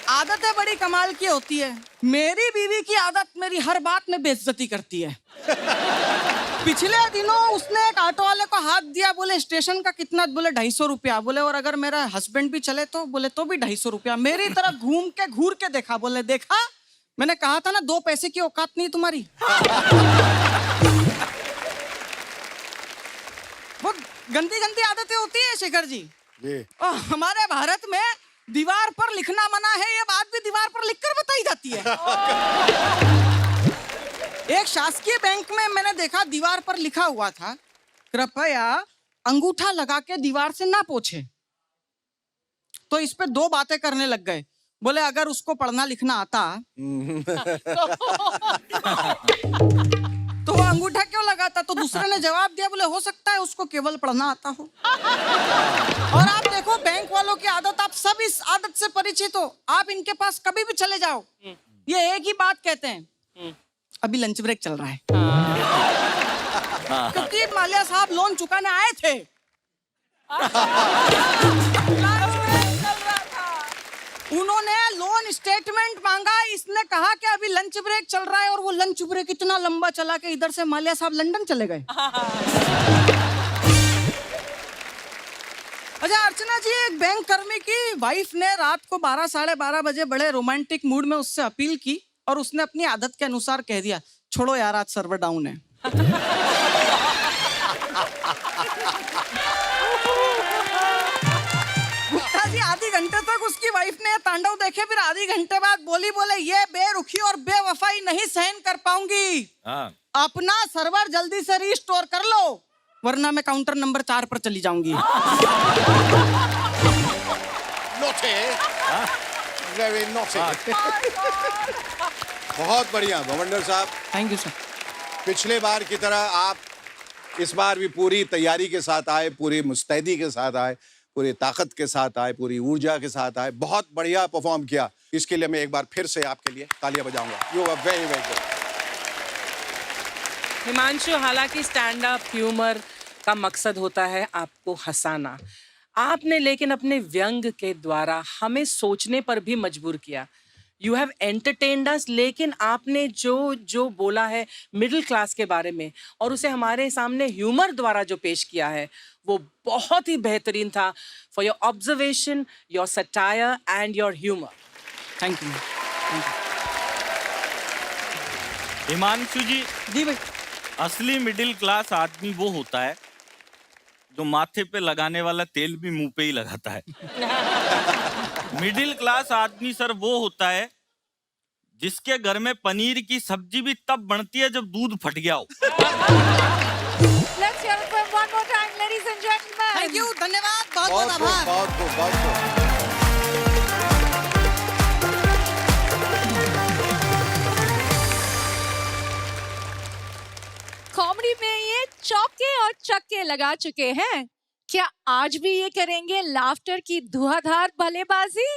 Speaker 10: आदतें बड़ी कमाल की होती है। मेरी बीवी की आदत मेरी हर बात में बेइज्जती करती है। पिछले दिनों उसने एक ऑटो वाले को हाथ दिया, बोले स्टेशन का कितना, बोले 250 रुपया, बोले और अगर मेरा हस्बैंड भी चले तो, बोले तो भी 250 रुपया। मेरी तरफ घूर के देखा, बोले देखा मैंने कहा था ना 2 पैसे की औकात नहीं तुम्हारी। वो गंदी गंदी आदतें होती है शेखर जी। और हमारे भारत में दीवार पर लिखना मना है, ये बात भी दीवार पर लिखकर बताई जाती है। एक शासकीय बैंक में मैंने देखा दीवार पर लिखा हुआ था, कृपया अंगूठा लगा के दीवार से ना पोछे। तो इस पे 2 बातें करने लग गए, बोले अगर उसको पढ़ना लिखना आता तो वो अंगूठा क्यों लगाता। तो दूसरे ने जवाब दिया, बोले हो सकता है उसको केवल पढ़ना आता हो। और आप देखो बैंक वालों की आदत, आप सब इस आदत से परिचित हो। आप इनके पास कभी भी चले जाओ, ये एक ही बात कहते हैं, अभी लंच ब्रेक चल रहा है। क्योंकि माल्या साहब लोन चुकाने आए थे। उन्होंने लोन स्टेटमेंट मांगा, इसने कहा कि अभी लंच ब्रेक चल रहा है, और वो लंच ब्रेक इतना लंबा चला कि इधर से माल्या साहब लंदन चले गए। अच्छा अर्चना जी, एक बैंक कर्मी की वाइफ ने रात को 12 साढ़े 12 बजे बड़े रोमांटिक मूड में उससे अपील की, और उसने अपनी आदत के अनुसार कह दिया, छोड़ो यार आज सर्वर डाउन है। गुप्ता जी आधे घंटे तक उसकी वाइफ ने तांडव देखे, फिर आधे घंटे बाद बोले ये बेरुखी और बेवफाई नहीं सहन कर पाऊंगी, अपना सर्वर जल्दी से रीस्टोर कर लो, वरना मैं काउंटर नंबर 4 पर चली जाऊंगी।
Speaker 3: Very naughty. बहुत बढ़िया भवंडर साहब,
Speaker 10: थैंक यू सर।
Speaker 3: पिछले बार की तरह आप इस बार भी पूरी तैयारी के साथ आए, पूरी मुस्तैदी के साथ आए, पूरी ताकत के साथ आए, पूरी ऊर्जा के साथ आए, बहुत बढ़िया परफॉर्म किया। इसके लिए मैं एक बार फिर से आपके लिए तालियां बजाऊंगा। You are very very good.
Speaker 4: Himanshu, हालांकि स्टैंड अप ह्यूमर का मकसद होता है आपको हंसाना, आपने लेकिन अपने व्यंग के द्वारा हमें सोचने पर भी मजबूर किया। यू हैव एंटरटेन्ड अस, लेकिन आपने जो बोला है मिडिल क्लास के बारे में और उसे हमारे सामने ह्यूमर द्वारा जो पेश किया है वो बहुत ही बेहतरीन था। For your observation, your satire and your humour,
Speaker 10: thank you.
Speaker 2: Himanshu ji
Speaker 10: ji भाई,
Speaker 2: असली मिडिल क्लास आदमी वो होता है जो माथे पे लगाने वाला तेल भी मुंह पे ही लगाता है। मिडिल क्लास आदमी सर वो होता है जिसके घर में पनीर की सब्जी भी तब बनती है जब दूध फट गया हो।
Speaker 1: Let's hear it from one more time, ladies and gentlemen.
Speaker 10: Thank you, धन्यवाद, बहुत बहुत
Speaker 3: बहुत खूब,
Speaker 10: आभार।
Speaker 3: बहुत खूब, बहुत खूब।
Speaker 1: कॉमेडी में ये चौके और चक्के लगा चुके हैं, क्या आज भी ये करेंगे लाफ्टर की धुआंधार बल्लेबाजी?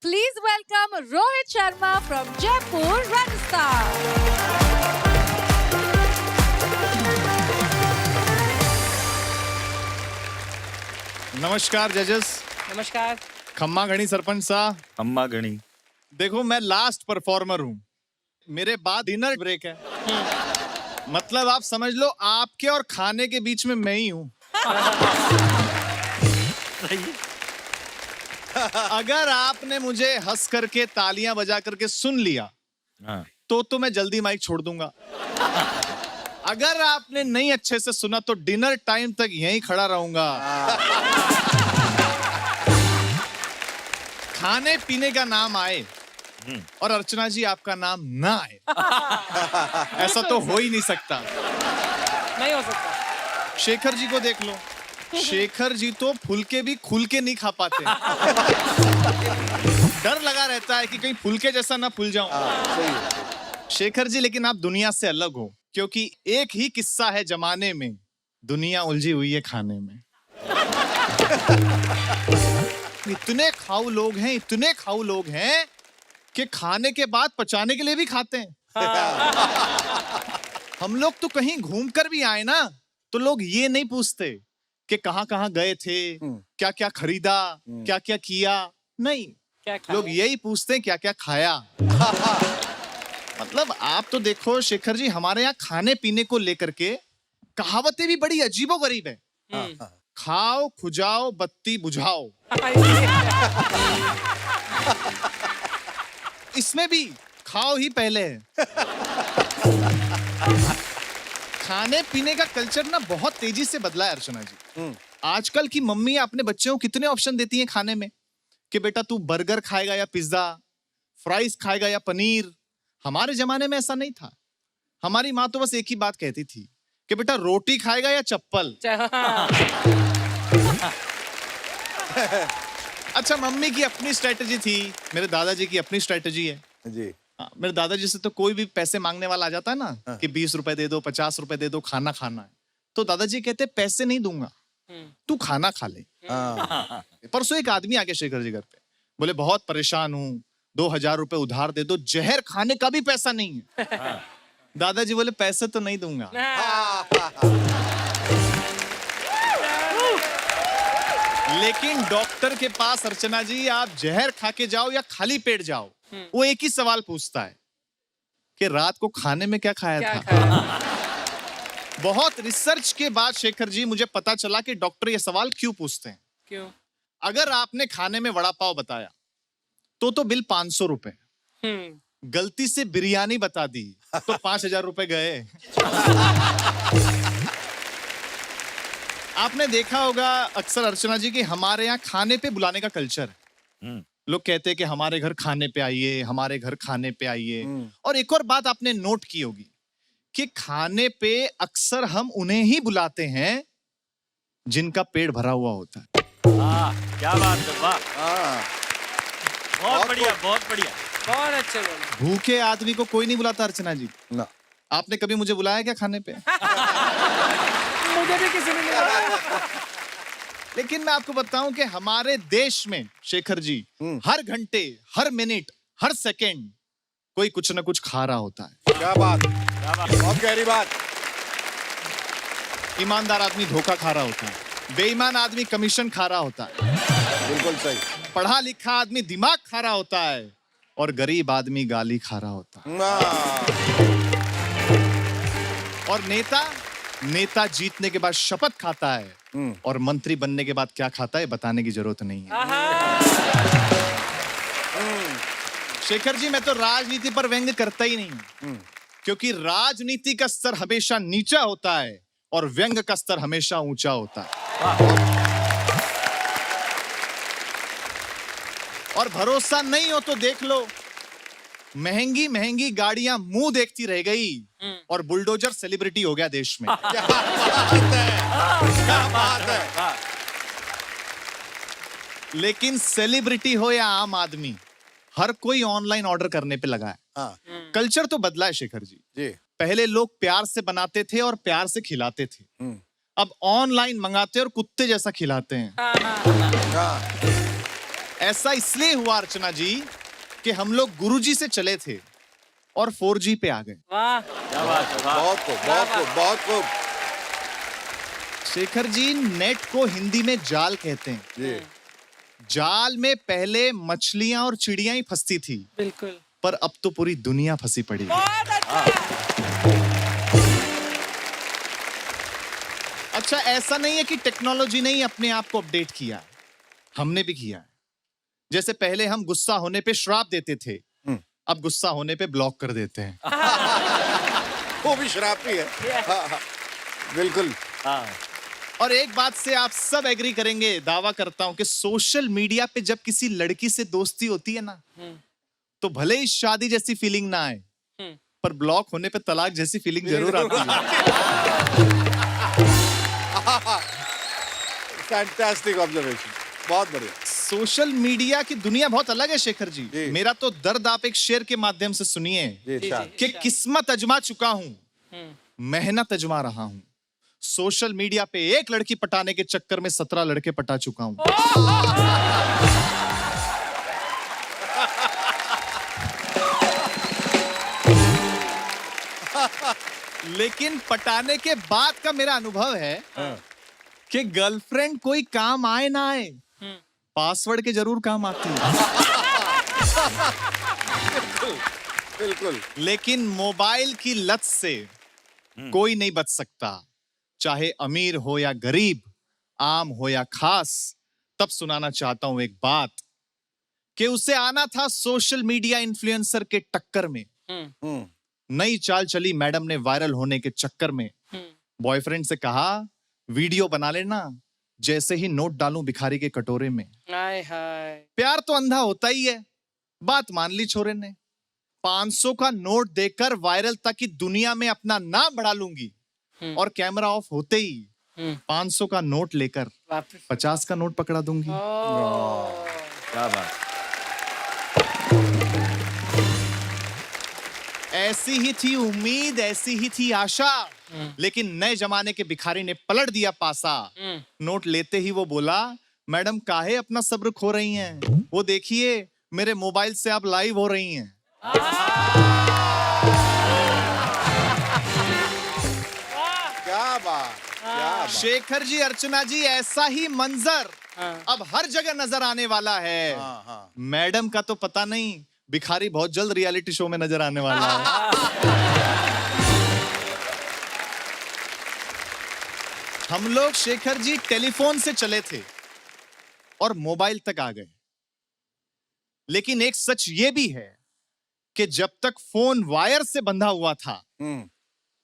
Speaker 1: Please welcome Rohit Sharma from Jaipur, Rajasthan.
Speaker 11: नमस्कार जजेस,
Speaker 4: नमस्कार।
Speaker 11: खम्मा गणी सरपंच साहब।
Speaker 2: अम्मा गणी,
Speaker 11: देखो मैं लास्ट परफॉर्मर हूँ, मेरे बाद डिनर ब्रेक है। मतलब आप समझ लो आपके और खाने के बीच में मैं ही हूँ। अगर आपने मुझे हंस करके तालियां बजा करके सुन लिया तो मैं जल्दी माइक छोड़ दूंगा। अगर आपने नहीं अच्छे से सुना तो डिनर टाइम तक यहीं खड़ा रहूंगा। खाने पीने का नाम आए और अर्चना जी आपका नाम ना आए, ऐसा तो हो ही नहीं सकता।
Speaker 4: नहीं हो सकता।
Speaker 11: शेखर जी को देख लो, शेखर जी तो फुलके भी खुल के नहीं खा पाते। डर लगा रहता है कि कहीं फुलके जैसा ना फूल जाऊं। शेखर जी, लेकिन आप दुनिया से अलग हो, क्योंकि एक ही किस्सा है जमाने में, दुनिया उलझी हुई है खाने में। इतने खाऊ लोग हैं, इतने खाऊ लोग हैं कि खाने के बाद पचाने के लिए भी खाते हैं। हम लोग तो कहीं घूम कर भी आए ना, तो लोग ये नहीं पूछते कि कहाँ कहाँ गए थे, क्या क्या खरीदा, क्या क्या किया। नहीं, लोग यही पूछते हैं क्या क्या खाया। मतलब आप तो देखो शेखर जी, हमारे यहाँ खाने पीने को लेकर के कहावतें भी बड़ी अजीबोगरीब है। खाओ खुजाओ बत्ती बुझाओ, इसमें भी खाओ ही पहले है। खाने पीने का कल्चर ना बहुत तेजी से बदला है अर्चना जी। आजकल की मम्मी अपने बच्चों को कितने ऑप्शन देती हैं खाने में कि बेटा तू बर्गर खाएगा या पिज्जा, फ्राइज खाएगा या पनीर। हमारे जमाने में ऐसा नहीं था। हमारी माँ तो बस एक ही बात कहती थी कि बेटा रोटी खाएगा या चप्पल। अच्छा, मम्मी की अपनी स्ट्रेटजी थी, मेरे दादाजी की अपनी स्ट्रेटजी है
Speaker 3: जी।
Speaker 11: मेरे दादाजी से तो कोई भी पैसे मांगने वाला आ जाता है ना कि 20 रुपए दे दो, 50 रुपए दे दो, खाना खाना है, तो दादाजी कहते पैसे नहीं दूंगा, तू खाना खा ले। परसों एक आदमी आ गया शेखर जी घर पे, बोले बहुत परेशान हूँ, 2000 रुपए उधार दे दो, जहर खाने का भी पैसा नहीं है। दादाजी बोले पैसे तो नहीं दूंगा, लेकिन डॉक्टर के पास अर्चना जी आप जहर खा के जाओ या खाली पेट जाओ, वो एक ही सवाल पूछता है कि रात को खाने में क्या खाया था। बहुत रिसर्च के बाद शेखर जी मुझे पता चला कि डॉक्टर ये सवाल क्यों पूछते हैं।
Speaker 4: क्यों?
Speaker 11: अगर आपने खाने में वड़ा पाव बताया तो बिल 500 रुपए, गलती से बिरयानी बता दी तो 5000 रुपए गए। आपने देखा होगा अक्सर अर्चना जी कि हमारे यहाँ खाने पे बुलाने का कल्चर है। लोग कहते हैं कि हमारे घर खाने पे आइए, हमारे घर खाने पे आइए। और एक और बात आपने नोट की होगी कि खाने पे अक्सर हम उन्हें ही बुलाते हैं जिनका पेट भरा हुआ होता है।
Speaker 2: क्या बात है, वाह, बहुत बढ़िया, बहुत बढ़िया,
Speaker 4: बहुत अच्छे बोले।
Speaker 11: भूखे आदमी को कोई नहीं बुलाता अर्चना जी
Speaker 3: ना।
Speaker 11: आपने कभी मुझे बुलाया क्या खाने पे?
Speaker 4: मुझे भी किसी ने नहीं बुलाया।
Speaker 11: लेकिन मैं आपको बताऊं कि हमारे देश में शेखर जी हर घंटे, हर मिनट, हर सेकंड कोई कुछ ना कुछ खा रहा होता है।
Speaker 3: क्या बात, बहुत गहरी बात।
Speaker 11: ईमानदार आदमी धोखा खा रहा होता है, बेईमान आदमी कमीशन खा रहा होता है,
Speaker 3: बिल्कुल सही।
Speaker 11: पढ़ा लिखा आदमी दिमाग खा रहा होता है, और गरीब आदमी गाली खा रहा होता है। और नेता जीतने के बाद शपथ खाता है, और मंत्री बनने के बाद क्या खाता है बताने की जरूरत नहीं है। शेखर जी, मैं तो राजनीति पर व्यंग्य करता ही नहीं, क्योंकि राजनीति का स्तर हमेशा नीचा होता है और व्यंग्य का स्तर हमेशा ऊंचा होता है। और भरोसा नहीं हो तो देख लो, महंगी महंगी गाड़ियां मुंह देखती रह गई और बुलडोजर सेलिब्रिटी हो गया देश में।
Speaker 3: क्या बात है, क्या बात है।
Speaker 11: लेकिन सेलिब्रिटी हो या आम आदमी, हर कोई ऑनलाइन ऑर्डर करने पे लगा है। कल्चर तो बदला है शेखर जी। पहले लोग प्यार से बनाते थे और प्यार से खिलाते थे, अब ऑनलाइन मंगाते और कुत्ते जैसा खिलाते हैं। ऐसा इसलिए हुआ अर्चना जी कि हम लोग गुरुजी से चले थे और 4G पे आ गए।
Speaker 4: वाह,
Speaker 2: क्या बात है, वाह।
Speaker 3: बहुत खूब, बहुत खूब, बहुत खूब।
Speaker 11: शेखर जी, नेट को हिंदी में जाल कहते हैं।
Speaker 3: जी।
Speaker 11: जाल में पहले मछलियां और चिड़ियां ही फंसती थी,
Speaker 4: बिल्कुल,
Speaker 11: पर अब तो पूरी दुनिया फंसी पड़ी है।
Speaker 4: बहुत अच्छा।
Speaker 11: अच्छा, ऐसा नहीं है कि टेक्नोलॉजी ने ही अपने आप को अपडेट किया है, हमने भी किया है। जैसे पहले हम गुस्सा होने पे श्राप देते थे, अब गुस्सा होने पे ब्लॉक कर देते हैं।
Speaker 3: वो भी शराब ही है। हाँ, बिल्कुल।
Speaker 11: और एक बात से आप सब एग्री करेंगे, दावा करता हूं कि सोशल मीडिया पे जब किसी लड़की से दोस्ती होती है ना, तो भले ही शादी जैसी फीलिंग ना आए, पर ब्लॉक होने पे तलाक जैसी फीलिंग जरूर आती है।
Speaker 3: फैंटास्टिक ऑब्जर्वेशन, बहुत बढ़िया।
Speaker 11: सोशल मीडिया की दुनिया बहुत अलग है शेखर जी। मेरा तो दर्द आप एक शेर के माध्यम से सुनिए कि किस्मत अजमा चुका हूं, मेहनत अजमा रहा हूं। सोशल मीडिया पे एक लड़की पटाने के चक्कर में 17 लड़के पटा चुका हूं। लेकिन पटाने के बाद का मेरा अनुभव है कि गर्लफ्रेंड कोई काम आए ना आए, पासवर्ड के जरूर काम आती है।
Speaker 3: बिल्कुल।
Speaker 11: लेकिन मोबाइल की लत से कोई नहीं बच सकता, चाहे अमीर हो या गरीब, आम हो या खास। तब सुनाना चाहता हूं एक बात कि उसे आना था सोशल मीडिया इन्फ्लुएंसर के टक्कर में। नई चाल चली मैडम ने वायरल होने के चक्कर में। बॉयफ्रेंड से कहा वीडियो बना लेना, जैसे ही नोट डालूं भिखारी के कटोरे में।
Speaker 4: हाय हाय।
Speaker 11: प्यार तो अंधा होता ही है, बात मान ली छोरे ने। 500 का नोट देकर वायरल तक की दुनिया में अपना नाम बढ़ा लूंगी, और कैमरा ऑफ होते ही 500 का नोट लेकर 50 का नोट पकड़ा दूंगी।
Speaker 2: क्या बात।
Speaker 11: ऐसी ही थी उम्मीद, ऐसी ही थी आशा, लेकिन नए जमाने के भिखारी ने पलट दिया पासा। नोट लेते ही वो बोला, मैडम काहे अपना सब्र खो रही हैं? वो देखिए मेरे मोबाइल से आप लाइव हो रही हैं।
Speaker 3: क्या बात।
Speaker 11: शेखर जी, अर्चना जी, ऐसा ही मंजर अब हर जगह नजर आने वाला है। मैडम का तो पता नहीं, भिखारी बहुत जल्द रियलिटी शो में नजर आने वाला है। हम लोग शेखर जी टेलीफोन से चले थे और मोबाइल तक आ गए, लेकिन एक सच ये भी है कि जब तक फोन वायर से बंधा हुआ था,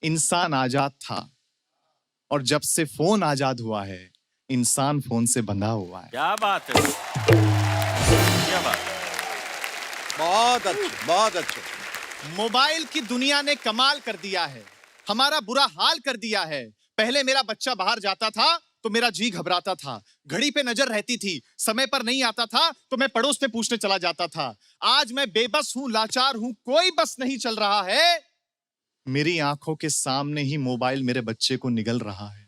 Speaker 11: इंसान आजाद था, और जब से फोन आजाद हुआ है, इंसान फोन से बंधा हुआ है।
Speaker 2: क्या बात है, क्या बात।
Speaker 3: बहुत अच्छे, बहुत अच्छे।
Speaker 11: मोबाइल की दुनिया ने कमाल कर दिया है, हमारा बुरा हाल कर दिया है। पहले मेरा बच्चा बाहर जाता था तो मेरा जी घबराता था, घड़ी पे नजर रहती थी, समय पर नहीं आता था तो मैं पड़ोस पे पूछने चला जाता था। आज मैं बेबस हूं, लाचार हूं, कोई बस नहीं चल रहा है। मेरी आंखों के सामने ही मोबाइल मेरे बच्चे को निगल रहा है।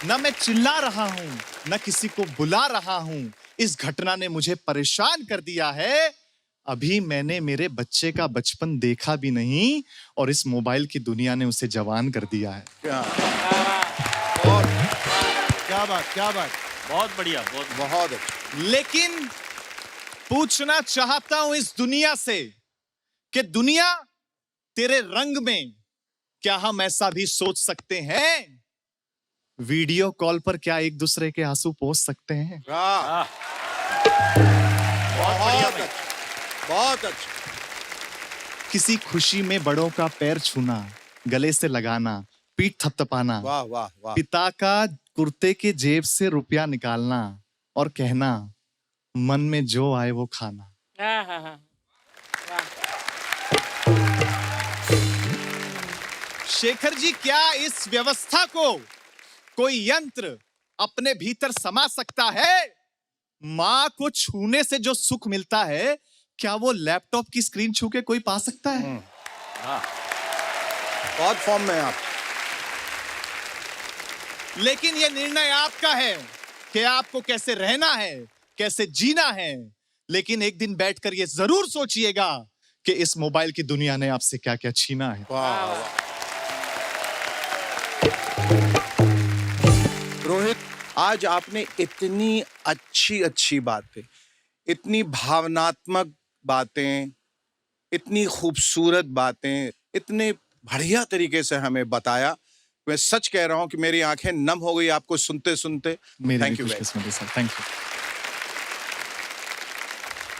Speaker 11: न मैं चिल्ला रहा हूं, न किसी को बुला रहा हूं। इस घटना ने मुझे परेशान कर दिया है। अभी मैंने मेरे बच्चे का बचपन देखा भी नहीं, और इस मोबाइल की दुनिया ने उसे जवान कर दिया है।
Speaker 3: क्या बात, क्या बात।
Speaker 2: बहुत बढ़िया,
Speaker 3: बहुत अच्छा।
Speaker 11: लेकिन पूछना चाहता हूं इस दुनिया से कि दुनिया, तेरे रंग में क्या हम ऐसा भी सोच सकते हैं? वीडियो कॉल पर क्या एक दूसरे के आंसू पोंछ सकते हैं?
Speaker 3: बहुत बढ़िया, बहुत अच्छा।
Speaker 11: किसी खुशी में बड़ों का पैर छूना, गले से लगाना, पीठ थपथपाना,
Speaker 3: वाह वाह वाह।
Speaker 11: पिता का कुर्ते के जेब से रुपया निकालना और कहना, मन में जो आए वो खाना। शेखर जी, क्या इस व्यवस्था को कोई यंत्र अपने भीतर समा सकता है? मां को छूने से जो सुख मिलता है, क्या वो लैपटॉप की स्क्रीन छू के कोई पा सकता है?
Speaker 3: बहुत फॉर्म में आप।
Speaker 11: लेकिन ये निर्णय आपका है कि आपको कैसे रहना है, कैसे जीना है। लेकिन एक दिन बैठकर ये जरूर सोचिएगा कि इस मोबाइल की दुनिया ने आपसे क्या क्या छीना है।
Speaker 3: रोहित, आज आपने इतनी अच्छी अच्छी बातें, इतनी भावनात्मक बातें, इतनी खूबसूरत बातें, इतने बढ़िया तरीके से हमें बताया। मैं सच कह रहा हूं कि मेरी आंखें नम हो गई आपको सुनते सुनते। Thank you sir,
Speaker 11: thank you.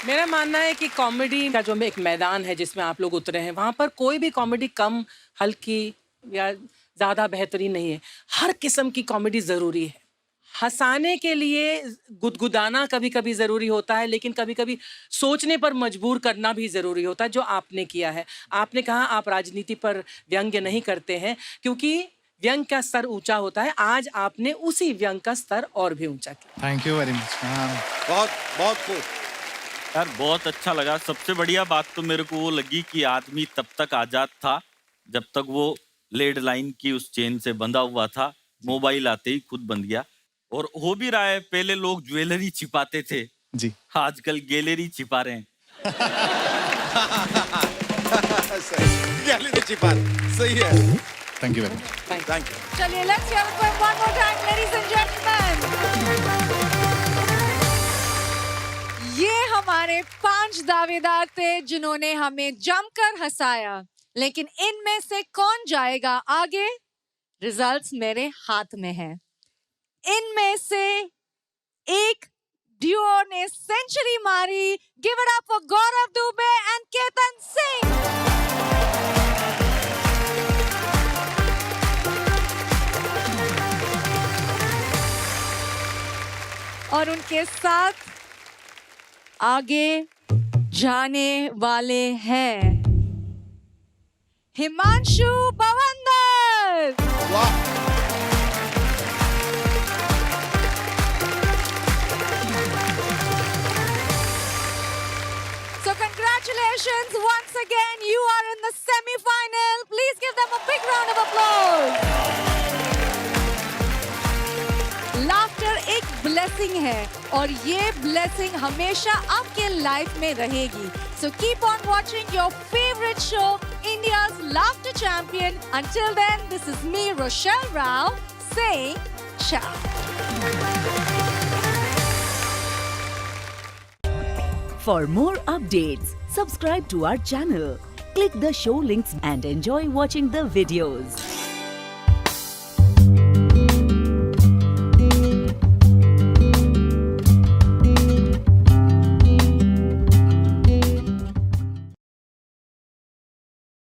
Speaker 4: मेरा मानना है कि कॉमेडी का जो एक मैदान है जिसमें आप लोग उतरे हैं, वहाँ पर कोई भी कॉमेडी कम, हल्की या ज़्यादा बेहतरीन नहीं है। हर किस्म की कॉमेडी ज़रूरी है। हंसाने के लिए गुदगुदाना कभी कभी ज़रूरी होता है, लेकिन कभी कभी सोचने पर मजबूर करना भी ज़रूरी होता है, जो आपने किया है। आपने कहा आप राजनीति पर व्यंग्य नहीं करते हैं, क्योंकि व्यंग का स्तर ऊंचा होता है, आज आपने उसी व्यंग का स्तर और भी ऊंचा किया।
Speaker 11: Thank you very much.
Speaker 3: बहुत बहुत खूब।
Speaker 2: यार बहुत अच्छा लगा। सबसे बढ़िया बात तो मेरे को वो लगी कि आदमी तब तक आजाद था जब तक वो लेड लाइन की उस चेन से बंधा हुआ था। मोबाइल आते ही खुद बंध गया। और हो भी रहा है, पहले लोग ज्वेलरी छिपाते थे
Speaker 11: जी,
Speaker 2: आजकल गैलरी छिपा रहे हैं।
Speaker 3: गैलरी छिपा सही है।
Speaker 11: Thank you very much.
Speaker 3: Thank you.
Speaker 1: चलिए let's hear it for one more time, ladies and gentlemen. ये हमारे 5 दावेदार थे जिन्होंने हमें जमकर हंसाया, लेकिन इनमें से कौन जाएगा आगे, रिजल्ट्स मेरे हाथ में हैं। इनमें से एक ड्यूओ ने सेंचुरी मारी। Give it up for Gaurav Dubey and Ketan Singh. और उनके साथ आगे जाने वाले हैं हिमांशु बवंदर।
Speaker 3: वाह।
Speaker 1: So congratulations once again, you are in the semi-final. Please give them a big round of applause. Laughter एक blessing है और ये blessing हमेशा आपके लाइफ में रहेगी. So keep on watching your favorite show, India's Laughter Champion. Until then, this is me, Rochelle Rao, saying ciao.
Speaker 12: For more updates, subscribe to our channel, click the show links and enjoy watching the videos.